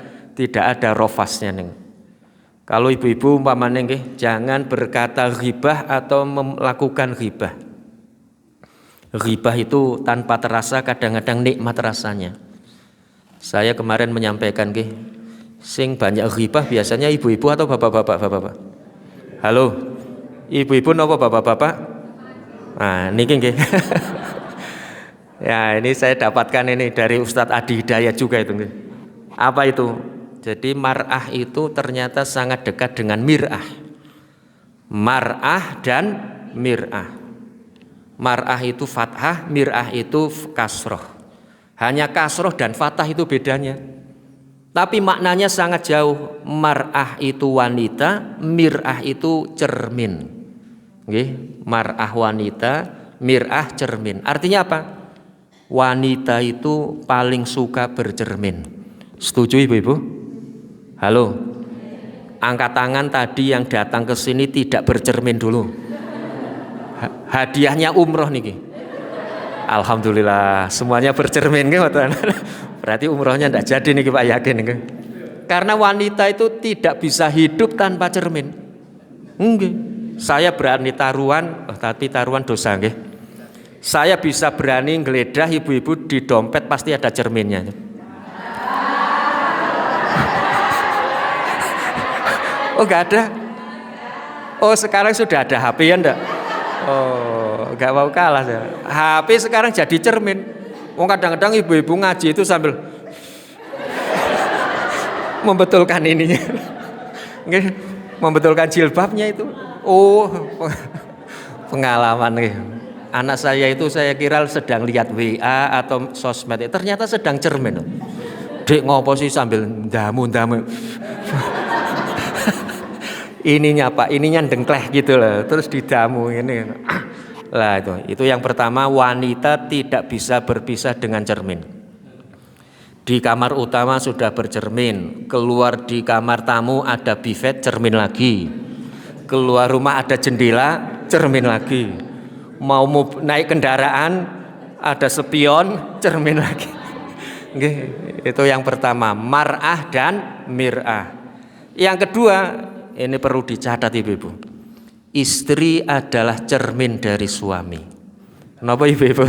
ada rofasnya ning. Kalau ibu-ibu umpamanya nggih, jangan berkata ghibah atau melakukan ghibah. Ghibah itu tanpa terasa kadang-kadang nikmat rasanya. Saya kemarin menyampaikan nggih, sing banyak ghibah biasanya ibu-ibu atau bapak-bapak? Halo, ibu-ibu napa bapak-bapak? Nah, niki nggih. Ya, ini saya dapatkan ini dari Ustadz Adi Hidayat juga itu nggih. Apa itu? Jadi mar'ah itu ternyata sangat dekat dengan mir'ah. Mar'ah dan mir'ah. Mar'ah itu fathah, mir'ah itu kasroh. Hanya kasroh dan fathah itu bedanya. Tapi maknanya sangat jauh. Mar'ah itu wanita, mir'ah itu cermin. Nggih, mar'ah wanita, mir'ah cermin. Artinya apa? Wanita itu paling suka bercermin. Setuju ibu-ibu? Halo, angkat tangan tadi yang datang ke sini tidak bercermin dulu. Hadiahnya umroh niki. Alhamdulillah semuanya bercermin gitu. Berarti umrohnya tidak jadi nih Pak, yakin nih. Karena wanita itu tidak bisa hidup tanpa cermin. Enggak. Saya berani taruhan, tapi taruhan dosa nggih. Saya bisa berani ngeledah ibu-ibu di dompet pasti ada cerminnya. Oh enggak ada. Oh sekarang sudah ada HP ya enggak? Oh enggak mau kalah saya. HP sekarang jadi cermin. Oh kadang-kadang ibu-ibu ngaji itu sambil membetulkan ininya. Membetulkan jilbabnya itu. Oh pengalaman nih. Anak saya itu saya kira sedang lihat WA atau sosmed, ternyata sedang cermin. Dek ngopo sih sambil ndamu-ndamu. Ininya Pak, ininya dengkleh gitu loh, terus didamu ini. Lah itu yang pertama, wanita tidak bisa berpisah dengan cermin. Di kamar utama sudah bercermin, keluar di kamar tamu ada bifet, cermin lagi. Keluar rumah ada jendela, cermin lagi. Mau naik kendaraan ada spion, cermin lagi. Itu yang pertama, mar'ah dan mir'ah. Yang kedua, ini perlu dicatat ibu-ibu. Istri adalah cermin dari suami. Kenapa ibu-ibu?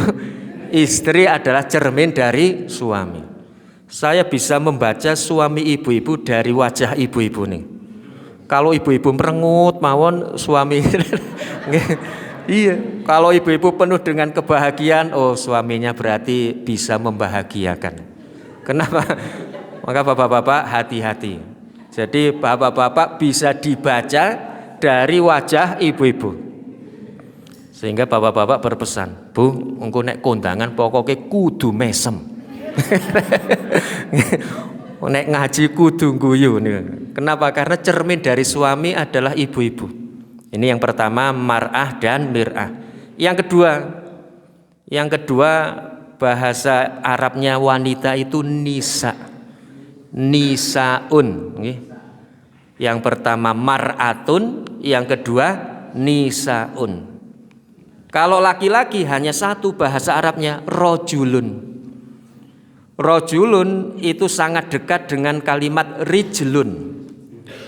Istri adalah cermin dari suami. Saya bisa membaca suami ibu-ibu dari wajah ibu-ibu nih. Kalau ibu-ibu merengut mawon suami. Iya, kalau ibu-ibu penuh dengan kebahagiaan, oh suaminya berarti bisa membahagiakan. Kenapa? Maka bapak-bapak hati-hati. Jadi bapak-bapak bisa dibaca dari wajah ibu-ibu. Sehingga bapak-bapak berpesan, Bu, engko nek kondangan pokoknya kudu mesem. Nek ngaji kudu guyu. Kenapa? Karena cermin dari suami adalah ibu-ibu. Ini yang pertama, mar'ah dan mir'ah. Yang kedua bahasa Arabnya wanita itu nisa. Nisaun. Yang pertama mar'atun, yang kedua nisaun. Kalau laki-laki hanya satu bahasa Arabnya, rojulun. Rojulun itu sangat dekat dengan kalimat rijlun.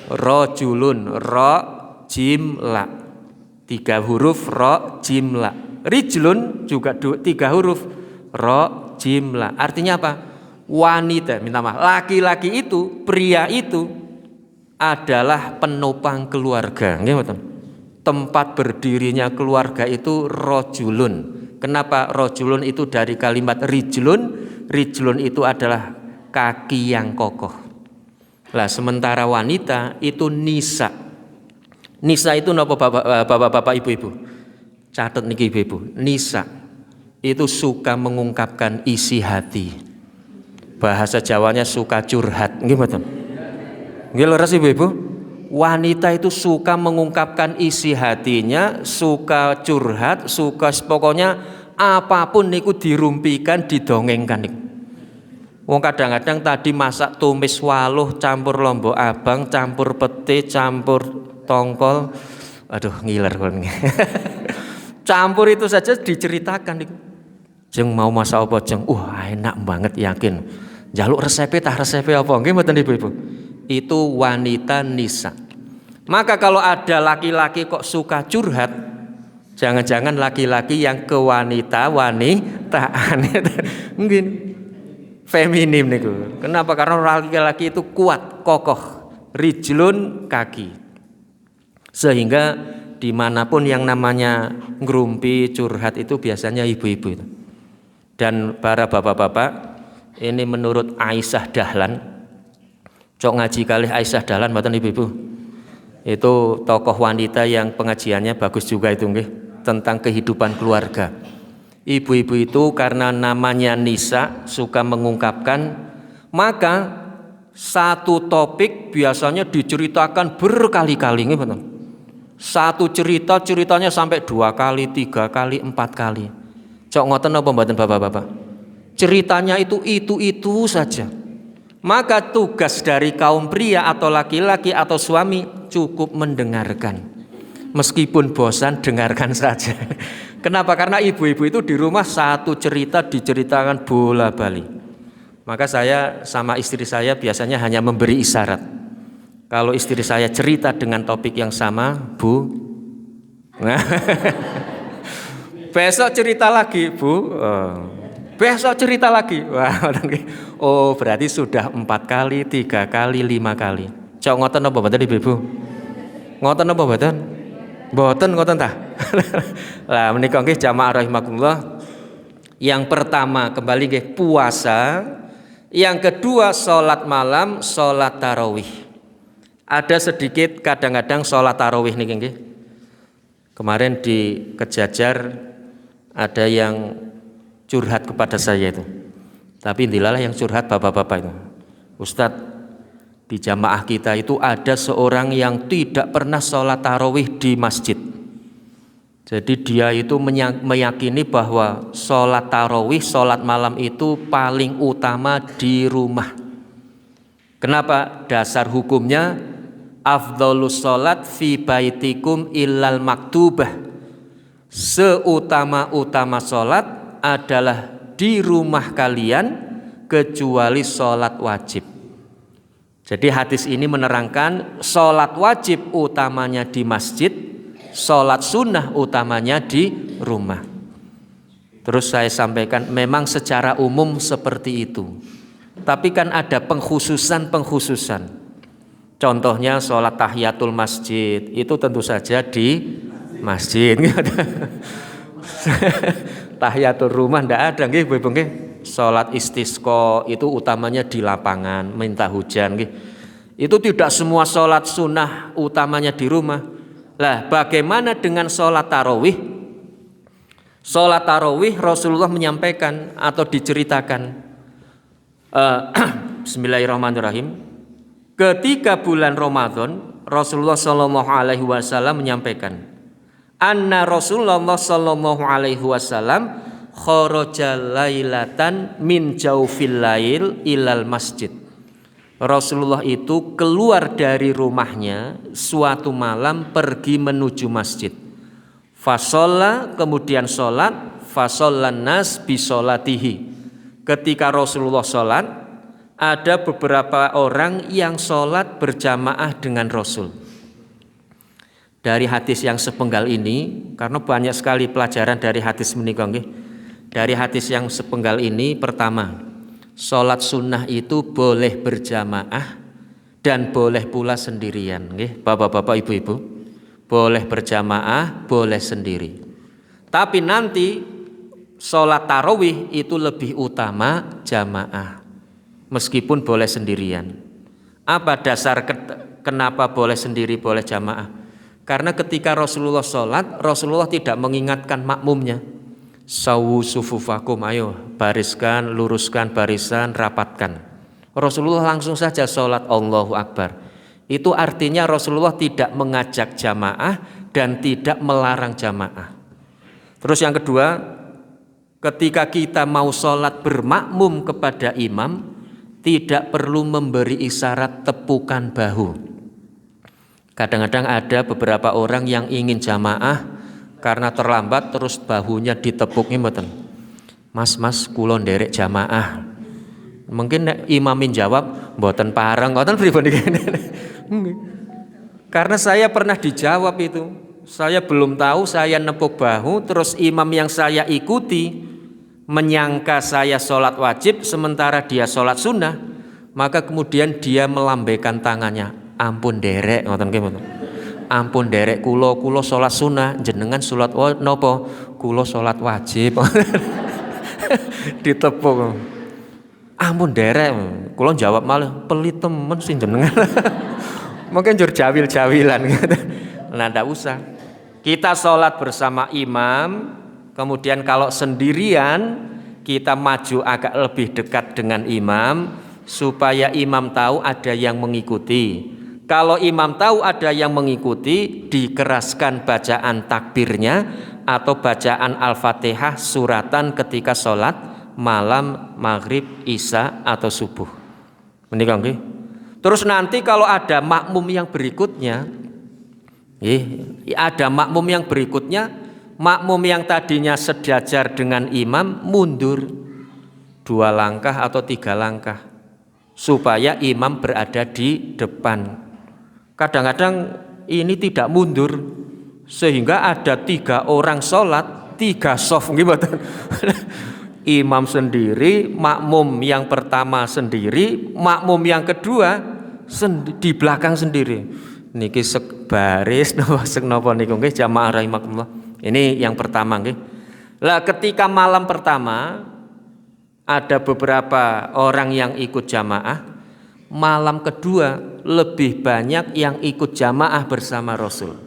Rojulun, ro, jim, la. 3 huruf ro, jim, la. Rijlun juga 3 huruf ro, jim, la. Artinya apa? Wanita, minta maaf, laki-laki itu, pria itu adalah penopang keluarga. Tempat berdirinya keluarga itu rojulun. Kenapa rojulun itu dari kalimat rijlun? Rijlun itu adalah kaki yang kokoh. Lah sementara wanita itu nisa. Nisa itu napa bapak-bapak ibu-ibu? Catat niki ibu-ibu. Nisa itu suka mengungkapkan isi hati. Bahasa Jawanya suka curhat. Nggih mboten? Nggih leres ibu-ibu? Wanita itu suka mengungkapkan isi hatinya, suka curhat, suka pokoknya apapun niku dirumpikan, didongengkan niku. Wong kadang-kadang tadi masak tumis waluh campur lombok abang, campur pete, campur tongkol. Aduh ngiler kon. Campur itu saja diceritakan niku. Jeng mau masak apa jeng? Enak banget yakin. Jaluk resepnya tah resepnya apa? Nggih mboten ibu-ibu. Itu wanita nisa. Maka kalau ada laki-laki kok suka curhat, jangan-jangan laki-laki yang kewanitaan. Mungkin feminim niku. Kenapa? Karena laki-laki itu kuat, kokoh, rijlun kaki. Sehingga dimanapun yang namanya ngerumpi curhat itu biasanya ibu-ibu itu. Dan para bapak-bapak, ini menurut Aisyah Dahlan, cok ngaji kalih Aisyah Dahlan mboten ibu-ibu. Itu tokoh wanita yang pengajiannya bagus juga itu nggih, tentang kehidupan keluarga. Ibu-ibu itu karena namanya nisa, suka mengungkapkan, maka satu topik biasanya diceritakan berkali-kali nggih mboten. Satu ceritanya sampai 2 kali, 3 kali, 4 kali. Cok ngoten apa mboten bapak-bapak? Ceritanya itu saja. Maka tugas dari kaum pria atau laki-laki atau suami cukup mendengarkan. Meskipun bosan, dengarkan saja. Kenapa? Karena ibu-ibu itu di rumah satu cerita diceritakan bola-balik. Maka saya sama istri saya biasanya hanya memberi isyarat. Kalau istri saya cerita dengan topik yang sama, Bu, besok cerita lagi, Bu. Besok cerita lagi. Wah, oh berarti sudah 4 kali, 3 kali, 5 kali. Cok ngoten apa mboten Ibu? Ngoten apa mboten? Mboten ngoten tah. Lah menika nggih jamaah rahimakumullah. Yang pertama kembali nggih puasa, yang kedua salat malam, salat tarawih. Ada sedikit kadang-kadang salat tarawih niki nggih. Kemarin di Kejajar ada yang curhat kepada saya itu. Tapi indilah yang curhat bapak-bapak itu. Ustadz, di jamaah kita itu ada seorang yang tidak pernah sholat tarawih di masjid. Jadi dia itu meyakini bahwa sholat tarawih, sholat malam itu paling utama di rumah. Kenapa? Dasar hukumnya afdhalus sholat fi baitikum illal maktubah. Seutama-utama sholat adalah di rumah kalian kecuali sholat wajib. Jadi hadis ini menerangkan sholat wajib utamanya di masjid, sholat sunnah utamanya di rumah. Terus saya sampaikan memang secara umum seperti itu. Tapi kan ada pengkhususan. Contohnya sholat tahiyatul masjid itu tentu saja di masjid. Tahiyatul rumah ndak ada nggih Bu nggih. Salat istisqa itu utamanya di lapangan, minta hujan nggih. Itu tidak semua salat sunnah utamanya di rumah. Lah bagaimana dengan salat tarawih? Salat tarawih Rasulullah menyampaikan atau diceritakan Bismillahirrahmanirrahim. Ketika bulan Ramadan, Rasulullah sallallahu alaihi wasallam menyampaikan, anna Rasulullah sallallahu alaihi wasallam kharaja lailatan min jaufil lail ilal masjid. Rasulullah itu keluar dari rumahnya suatu malam pergi menuju masjid. Fasolla, kemudian sholat, fasollan nas bisolatihi. Ketika Rasulullah sholat, ada beberapa orang yang sholat berjamaah dengan Rasul. Dari hadis yang sepenggal ini, karena banyak sekali pelajaran dari hadis menika nggih. Dari hadis yang sepenggal ini, pertama, sholat sunnah itu boleh berjamaah dan boleh pula sendirian. Bapak-bapak, ibu-ibu, boleh berjamaah, boleh sendiri. Tapi nanti sholat tarawih itu lebih utama jamaah, meskipun boleh sendirian. Apa dasar kenapa boleh sendiri, boleh jamaah? Karena ketika Rasulullah sholat, Rasulullah tidak mengingatkan makmumnya. Sawu sufufakum, ayo bariskan, luruskan barisan, rapatkan. Rasulullah langsung saja sholat Allahu Akbar. Itu artinya Rasulullah tidak mengajak jamaah dan tidak melarang jamaah. Terus yang kedua, ketika kita mau sholat bermakmum kepada imam, tidak perlu memberi isyarat tepukan bahu. Kadang-kadang ada beberapa orang yang ingin jamaah karena terlambat terus bahunya ditepuk mboten. Mas kula nderek jamaah. Mungkin imamin jawab mboten pareng, ngoten pripun iki. Karena saya pernah dijawab itu. Saya belum tahu, saya nepuk bahu, terus imam yang saya ikuti menyangka saya sholat wajib sementara dia sholat sunnah, maka kemudian dia melambaikan tangannya. Ampun derek, ngoten nggih mboten. Ampun derek kula salat sunah, jenengan salat napa? Kula salat wajib. Ditepuk. Ampun derek, kula jawab malah pelit temen sing jenengan. Mungkin jur jawil-jawilan gitu. Nah, ndak usah. Kita salat bersama imam, kemudian kalau sendirian kita maju agak lebih dekat dengan imam supaya imam tahu ada yang mengikuti. Kalau imam tahu ada yang mengikuti, dikeraskan bacaan takbirnya atau bacaan Al-Fatihah suratan ketika sholat malam, maghrib, isya atau subuh. Menika nggih. Terus nanti kalau ada makmum yang berikutnya, Ada makmum yang berikutnya, makmum yang tadinya sejajar dengan imam mundur 2 langkah atau 3 langkah supaya imam berada di depan. Kadang-kadang ini tidak mundur sehingga ada 3 orang sholat 3 soft gitu. Imam sendiri, makmum yang pertama sendiri, makmum yang kedua di belakang sendiri. Niki baris napa niku nggih jamaah rahimakumullah. Ini yang pertama nggih. Lah ketika malam pertama ada beberapa orang yang ikut jamaah, malam kedua lebih banyak yang ikut jamaah bersama Rasul.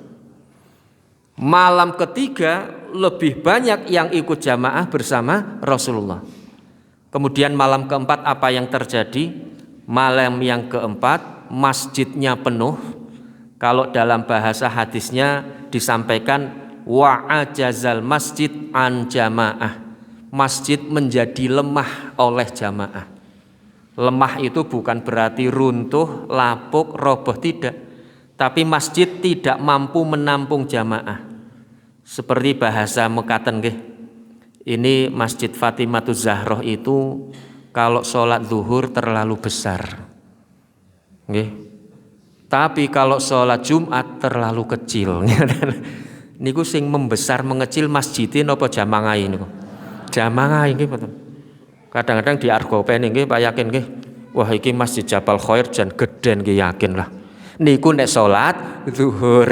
Malam ketiga lebih banyak yang ikut jamaah bersama Rasulullah. Kemudian malam keempat apa yang terjadi? Malam yang keempat masjidnya penuh. Kalau dalam bahasa hadisnya disampaikan wa'ajazal masjid an jamaah. Masjid menjadi lemah oleh jamaah. Lemah itu bukan berarti runtuh, lapuk, roboh, tidak. Tapi masjid tidak mampu menampung jamaah. Seperti bahasa mekaten nggih. Ini Masjid Fatimatuz Zahroh itu kalau sholat zuhur terlalu besar. Nggih. Tapi kalau sholat Jumat terlalu kecil. Niku sing membesar mengecil masjidin napa jamaah niku? Jamaah nggih mboten. Kadang-kadang di argopen nggih Pak yakin nggih. Wah iki Masjid Jabal Khair jan gedhen nggih yakin lah. Niku nek sholat zuhur.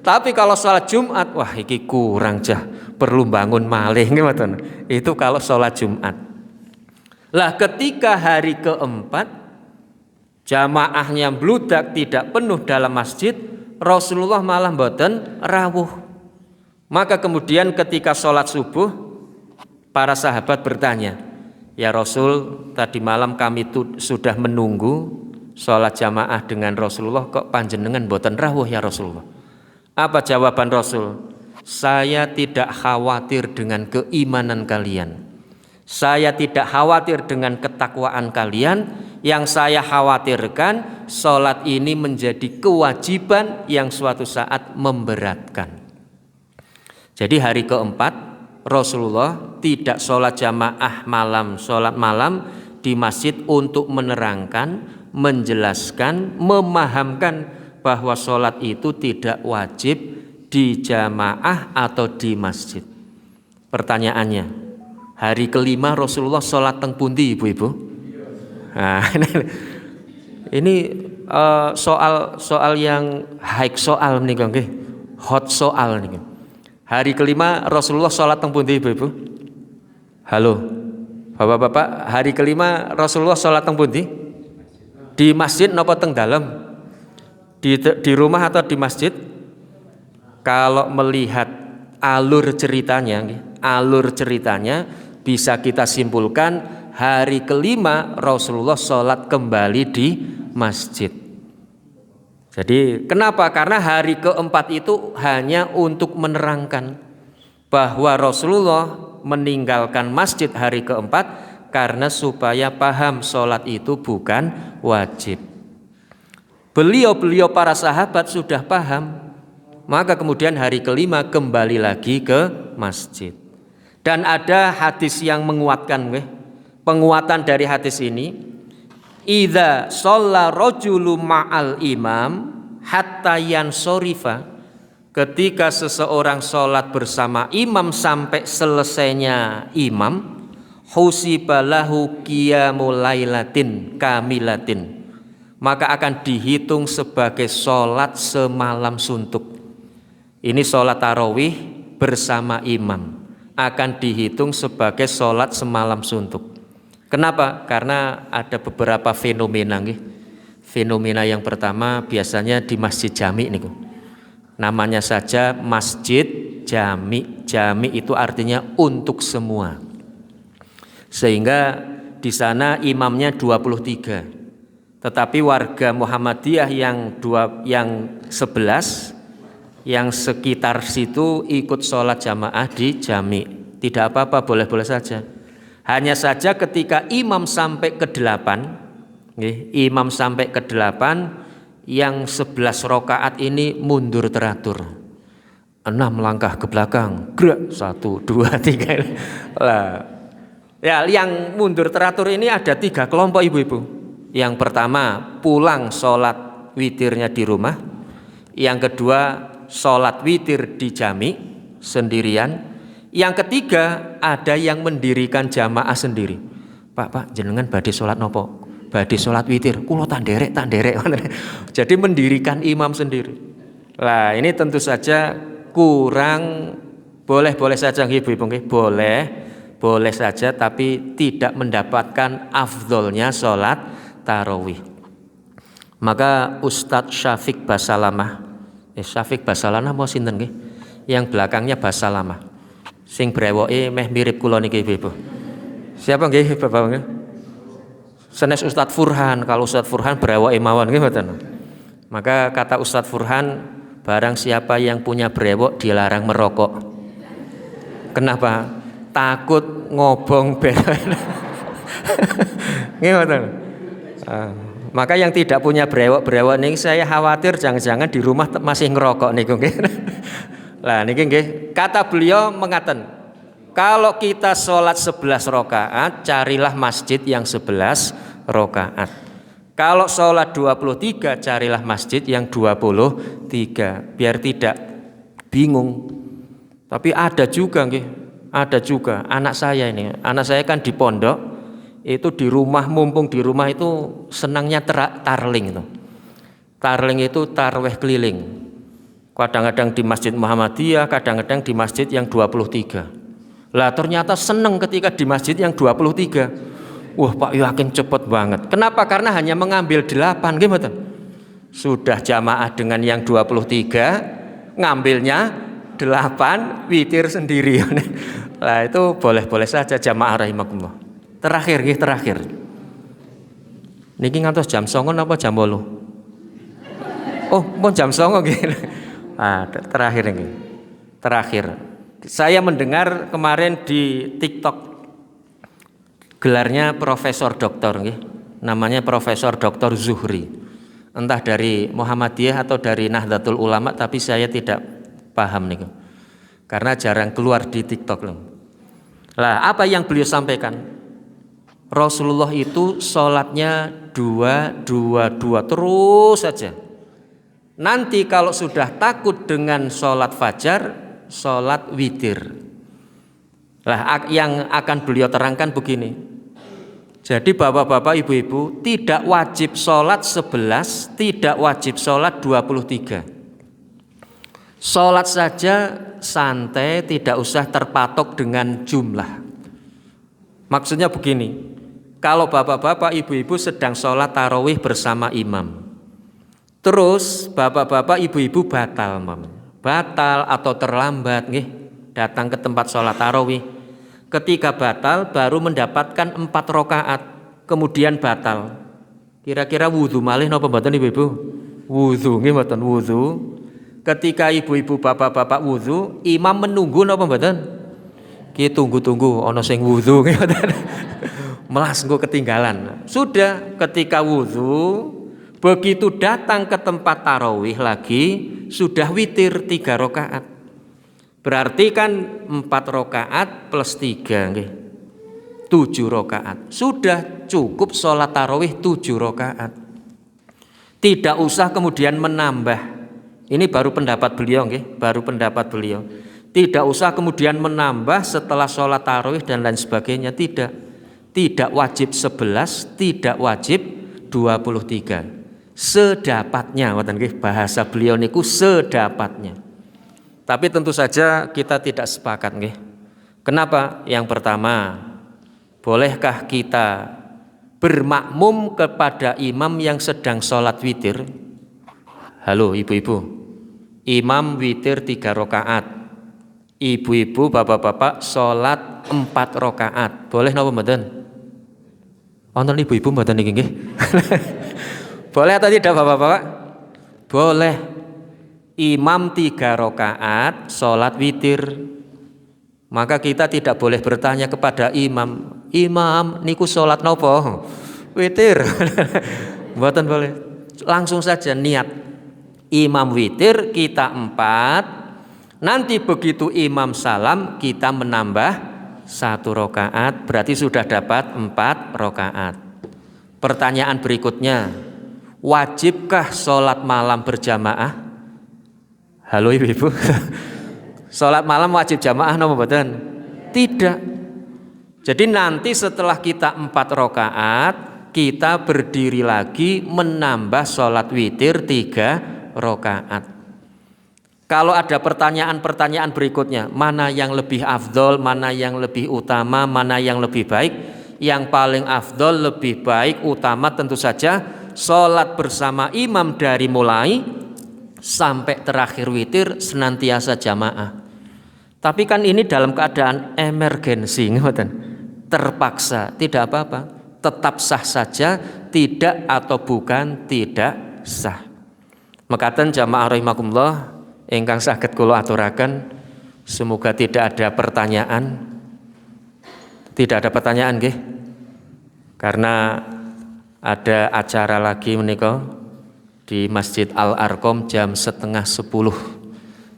Tapi kalau sholat Jumat, wah iki kurang jah, perlu bangun malih ngoten. Itu kalau sholat Jumat. Lah ketika hari keempat jamaahnya bludak tidak penuh dalam masjid, Rasulullah malah mboten rawuh. Maka kemudian ketika sholat subuh, para sahabat bertanya, ya Rasul, tadi malam kami sudah menunggu sholat jamaah dengan Rasulullah, kok panjenengan mboten rawuh ya Rasulullah? Apa jawaban Rasul? Saya tidak khawatir dengan keimanan kalian. Saya tidak khawatir dengan ketakwaan kalian. Yang saya khawatirkan sholat ini menjadi kewajiban yang suatu saat memberatkan. Jadi hari keempat Rasulullah tidak sholat jamaah malam, sholat malam di masjid untuk menerangkan, menjelaskan, memahamkan bahwa sholat itu tidak wajib di jamaah atau di masjid. Pertanyaannya, hari kelima Rasulullah sholat teng pundi ibu-ibu? Nah, ini soal yang high soal nih nggih, hot soal nih. Hari kelima Rasulullah sholat teng pundi ibu-ibu? Halo, bapak-bapak, hari kelima Rasulullah sholat teng pundi? Di masjid napa teng dalam? Di rumah atau di masjid? Kalau melihat alur ceritanya bisa kita simpulkan hari kelima Rasulullah sholat kembali di masjid. Jadi kenapa? Karena hari keempat itu hanya untuk menerangkan bahwa Rasulullah meninggalkan masjid hari keempat karena supaya paham sholat itu bukan wajib. Beliau para sahabat sudah paham, maka kemudian hari kelima kembali lagi ke masjid. Dan ada hadis yang menguatkan, penguatan dari hadis ini, idza shalla rajulu ma'al imam hatta yansorifa, ketika seseorang sholat bersama imam sampai selesainya imam, husibalahu qiyamul lailatin kamilatin, maka akan dihitung sebagai sholat semalam suntuk. Ini sholat tarawih bersama imam akan dihitung sebagai sholat semalam suntuk. Kenapa? Karena ada beberapa fenomena. Fenomena yang pertama biasanya di masjid jami niku. Namanya saja masjid jami. Jami itu artinya untuk semua. Sehingga di sana imamnya 23. Tetapi warga Muhammadiyah yang 11 yang sekitar situ ikut sholat jamaah di jami. Tidak apa-apa, boleh-boleh saja. Hanya saja ketika imam sampai ke 8, imam sampai ke 8, yang 11 rakaat ini mundur teratur. 6 langkah ke belakang, gerak 1, 2, 3. Lah, ya, yang mundur teratur ini ada 3 kelompok ibu-ibu. Yang pertama, pulang sholat witirnya di rumah. Yang kedua, sholat witir di jami sendirian. Yang ketiga, ada yang mendirikan jamaah sendiri. Pak, jenengan badhe sholat nopo? Badhe sholat witir. Kulo tak nderek. Jadi mendirikan imam sendiri. Lah, ini tentu saja kurang. Boleh saja nggih ibu-ibu nggih, boleh saja, tapi tidak mendapatkan afdolnya sholat tarawih. Maka Ustadz Syafiq Basalamah, Syafiq Basalamah mau sinten nggih? Yang belakangnya Basalamah. Sing brewoke meh mirip kula niki ibu-ibu. Siapa nggih Bapak nggih? Senes Ustadz Furhan. Kalau Ustadz Furhan brewoke mawon nggih mboten. Maka kata Ustadz Furhan, barang siapa yang punya brewok dilarang merokok. Kenapa? Takut ngobong belok. Nggih. Maka yang tidak punya brewok ini saya khawatir jangan-jangan di rumah masih ngerokok niku nggih. Lah niki nggih, kata beliau mengatakan, kalau kita sholat 11 rakaat, carilah masjid yang 11 rakaat. Kalau sholat 23, carilah masjid yang 23, biar tidak bingung. Tapi ada juga anak saya kan di pondok, itu di rumah, mumpung di rumah itu senangnya tarling itu. Tarling itu tarweh keliling. Kadang-kadang di Masjid Muhammadiyah, kadang-kadang di masjid yang 23. Lah ternyata senang ketika di masjid yang 23. Wah Pak yakin cepet banget. Kenapa? Karena hanya mengambil 8 gimana? Sudah jamaah dengan yang 23, ngambilnya 8 witir sendiri. Lah itu boleh-boleh saja jamaah rahimakumullah. Terakhir. Niki ngantos jam 09.00 apa jam 8? Oh, mau jam 09.00 gitu. Terakhir. Saya mendengar kemarin di TikTok gelarnya Profesor Doktor, namanya Profesor Doktor Zuhri, entah dari Muhammadiyah atau dari Nahdlatul Ulama, tapi saya tidak paham nih, karena jarang keluar di TikTok loh. Lah apa yang beliau sampaikan? Rasulullah itu sholatnya 2 terus saja. Nanti kalau sudah takut dengan sholat fajar, sholat witir. Lah yang akan beliau terangkan begini. Jadi bapak-bapak, ibu-ibu, tidak wajib sholat 11, tidak wajib sholat 23. Sholat saja santai, tidak usah terpatok dengan jumlah. Maksudnya begini, kalau bapak-bapak, ibu-ibu sedang sholat tarawih bersama imam, terus bapak-bapak, ibu-ibu batal atau terlambat datang ke tempat sholat tarawih. Ketika batal baru mendapatkan 4 rakaat, kemudian batal. Kira-kira wudhu malih napa mboten ibu-ibu? Wudhu nggih mboten wudhu. Ketika ibu-ibu bapak-bapak wudhu, imam menunggu napa mboten? Ki tunggu ana sing wudhu nggih mboten. Melas engko ketinggalan. Sudah ketika wudhu, begitu datang ke tempat tarawih lagi, sudah witir 3 rakaat. Berarti kan 4 rakaat plus 3 nggih. 7 rakaat. Sudah cukup sholat tarawih 7 rakaat. Tidak usah kemudian menambah. Ini baru pendapat beliau nggih, baru pendapat beliau. Tidak usah kemudian menambah setelah sholat tarawih dan lain sebagainya, tidak. Tidak wajib 11, tidak wajib 23. Sedapatnya, bahasa beliau niku sedapatnya. Tapi tentu saja kita tidak sepakat nggih. Kenapa? Yang pertama, bolehkah kita bermakmum kepada imam yang sedang sholat witir? Halo ibu-ibu, imam witir 3 rakaat, ibu-ibu, bapak-bapak sholat 4 rakaat, boleh napa mboten? Wonten ibu-ibu mboten niki nggih? Boleh atau tidak bapak-bapak? Boleh. Imam 3 rakaat sholat witir, maka kita tidak boleh bertanya kepada imam niku sholat nopo? Witir. Mboten boleh. langsung saja niat. Imam witir kita 4, nanti begitu imam salam kita menambah 1 rakaat, berarti sudah dapat 4 rakaat. Pertanyaan berikutnya, wajibkah sholat malam berjamaah? Halo ibu-ibu, sholat malam wajib jamaah nopo mboten? Tidak. Jadi nanti setelah kita 4 rakaat, kita berdiri lagi menambah sholat witir 3 rakaat. Kalau ada pertanyaan-pertanyaan berikutnya, mana yang lebih afdol, mana yang lebih utama, mana yang lebih baik? Yang paling afdol, lebih baik, utama tentu saja sholat bersama imam dari mulai sampai terakhir witir senantiasa jamaah. Tapi kan ini dalam keadaan emergensi, terpaksa, tidak apa-apa, tetap sah saja, tidak atau bukan tidak sah. Mekaten jamaah rahimakumullah, ingkang saged kula aturaken, semoga tidak ada pertanyaan. Tidak ada pertanyaan nggih? Karena ada acara lagi menika di Masjid Al-Arqam jam 9:30.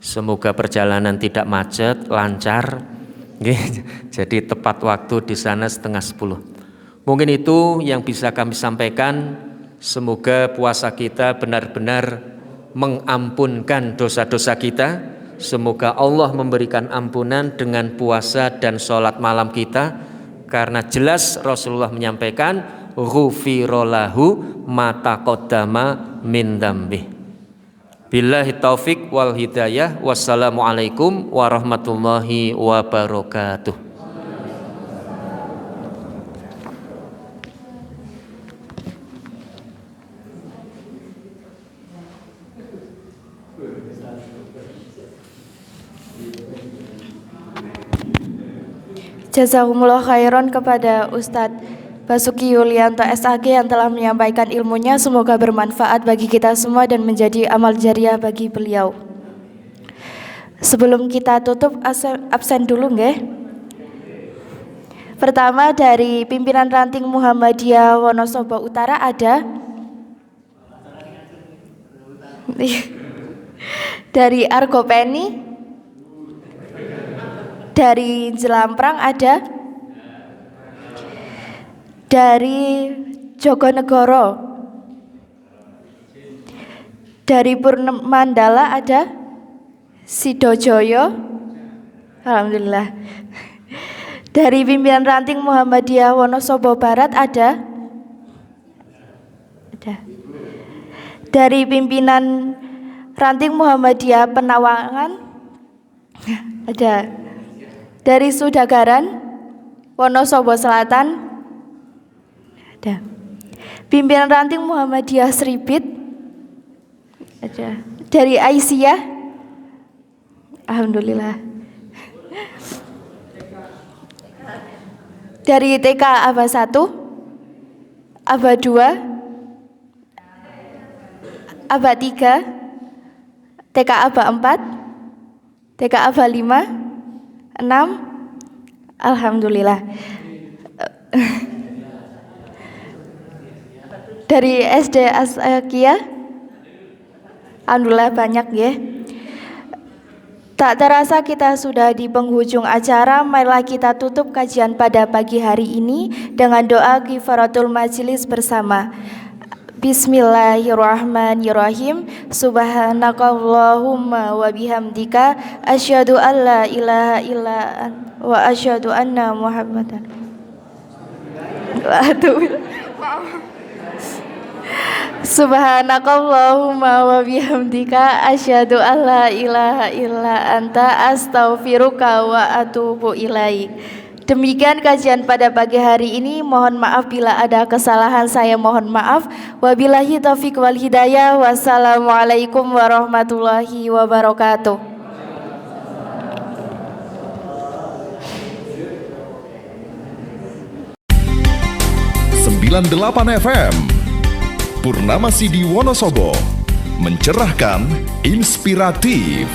Semoga perjalanan tidak macet, lancar. Nggih. Jadi tepat waktu di sana 9:30. Mungkin itu yang bisa kami sampaikan. Semoga puasa kita benar-benar mengampunkan dosa-dosa kita. Semoga Allah memberikan ampunan dengan puasa dan sholat malam kita, karena jelas Rasulullah menyampaikan ghufira lahu ma taqaddama min dzambi. Billahi taufik wal hidayah. Wassalamualaikum warahmatullahi wabarakatuh. Jazakumullah khairan kepada Ustadz Basuki Yulianto SAG yang telah menyampaikan ilmunya. Semoga bermanfaat bagi kita semua dan menjadi amal jariah bagi beliau. Sebelum kita tutup, absen dulu nggih. Pertama dari pimpinan ranting Muhammadiyah Wonosobo Utara ada. Dari Argopeni. Dari Jelamprang ada. Dari Jogonegoro. Dari Purnamandala ada. Sidojoyo. Alhamdulillah. Dari pimpinan ranting Muhammadiyah Wonosobo Barat ada. Dari pimpinan ranting Muhammadiyah Penawangan ada. Dari Sudagaran Wonosobo Selatan ada. Pimpinan ranting Muhammadiyah Sribit ada. Dari Aisyah, alhamdulillah. Dari TK Aba 1, Aba 2, Aba 3, TK Aba 4, TK Aba 5, 6, alhamdulillah. Dari SD Askia, alhamdulillah banyak ya. Tak terasa kita sudah di penghujung acara. Marilah kita tutup kajian pada pagi hari ini dengan doa kifaratul majelis bersama. Bismillahirrahmanirrahim. Subhanakallahumma wa bihamdika asyhadu an la ilaha illa anta wa asyhadu anna Muhammadan. Subhanakallahumma wa bihamdika asyhadu an la ilaha illa anta astaghfiruka wa atubu ilaik. Demikian kajian pada pagi hari ini. Mohon maaf bila ada kesalahan, saya mohon maaf. Wabillahi taufiq wal hidayah. Wassalamualaikum warahmatullahi wabarakatuh. 98 FM Purnama Sidi Wonosobo, mencerahkan, inspiratif.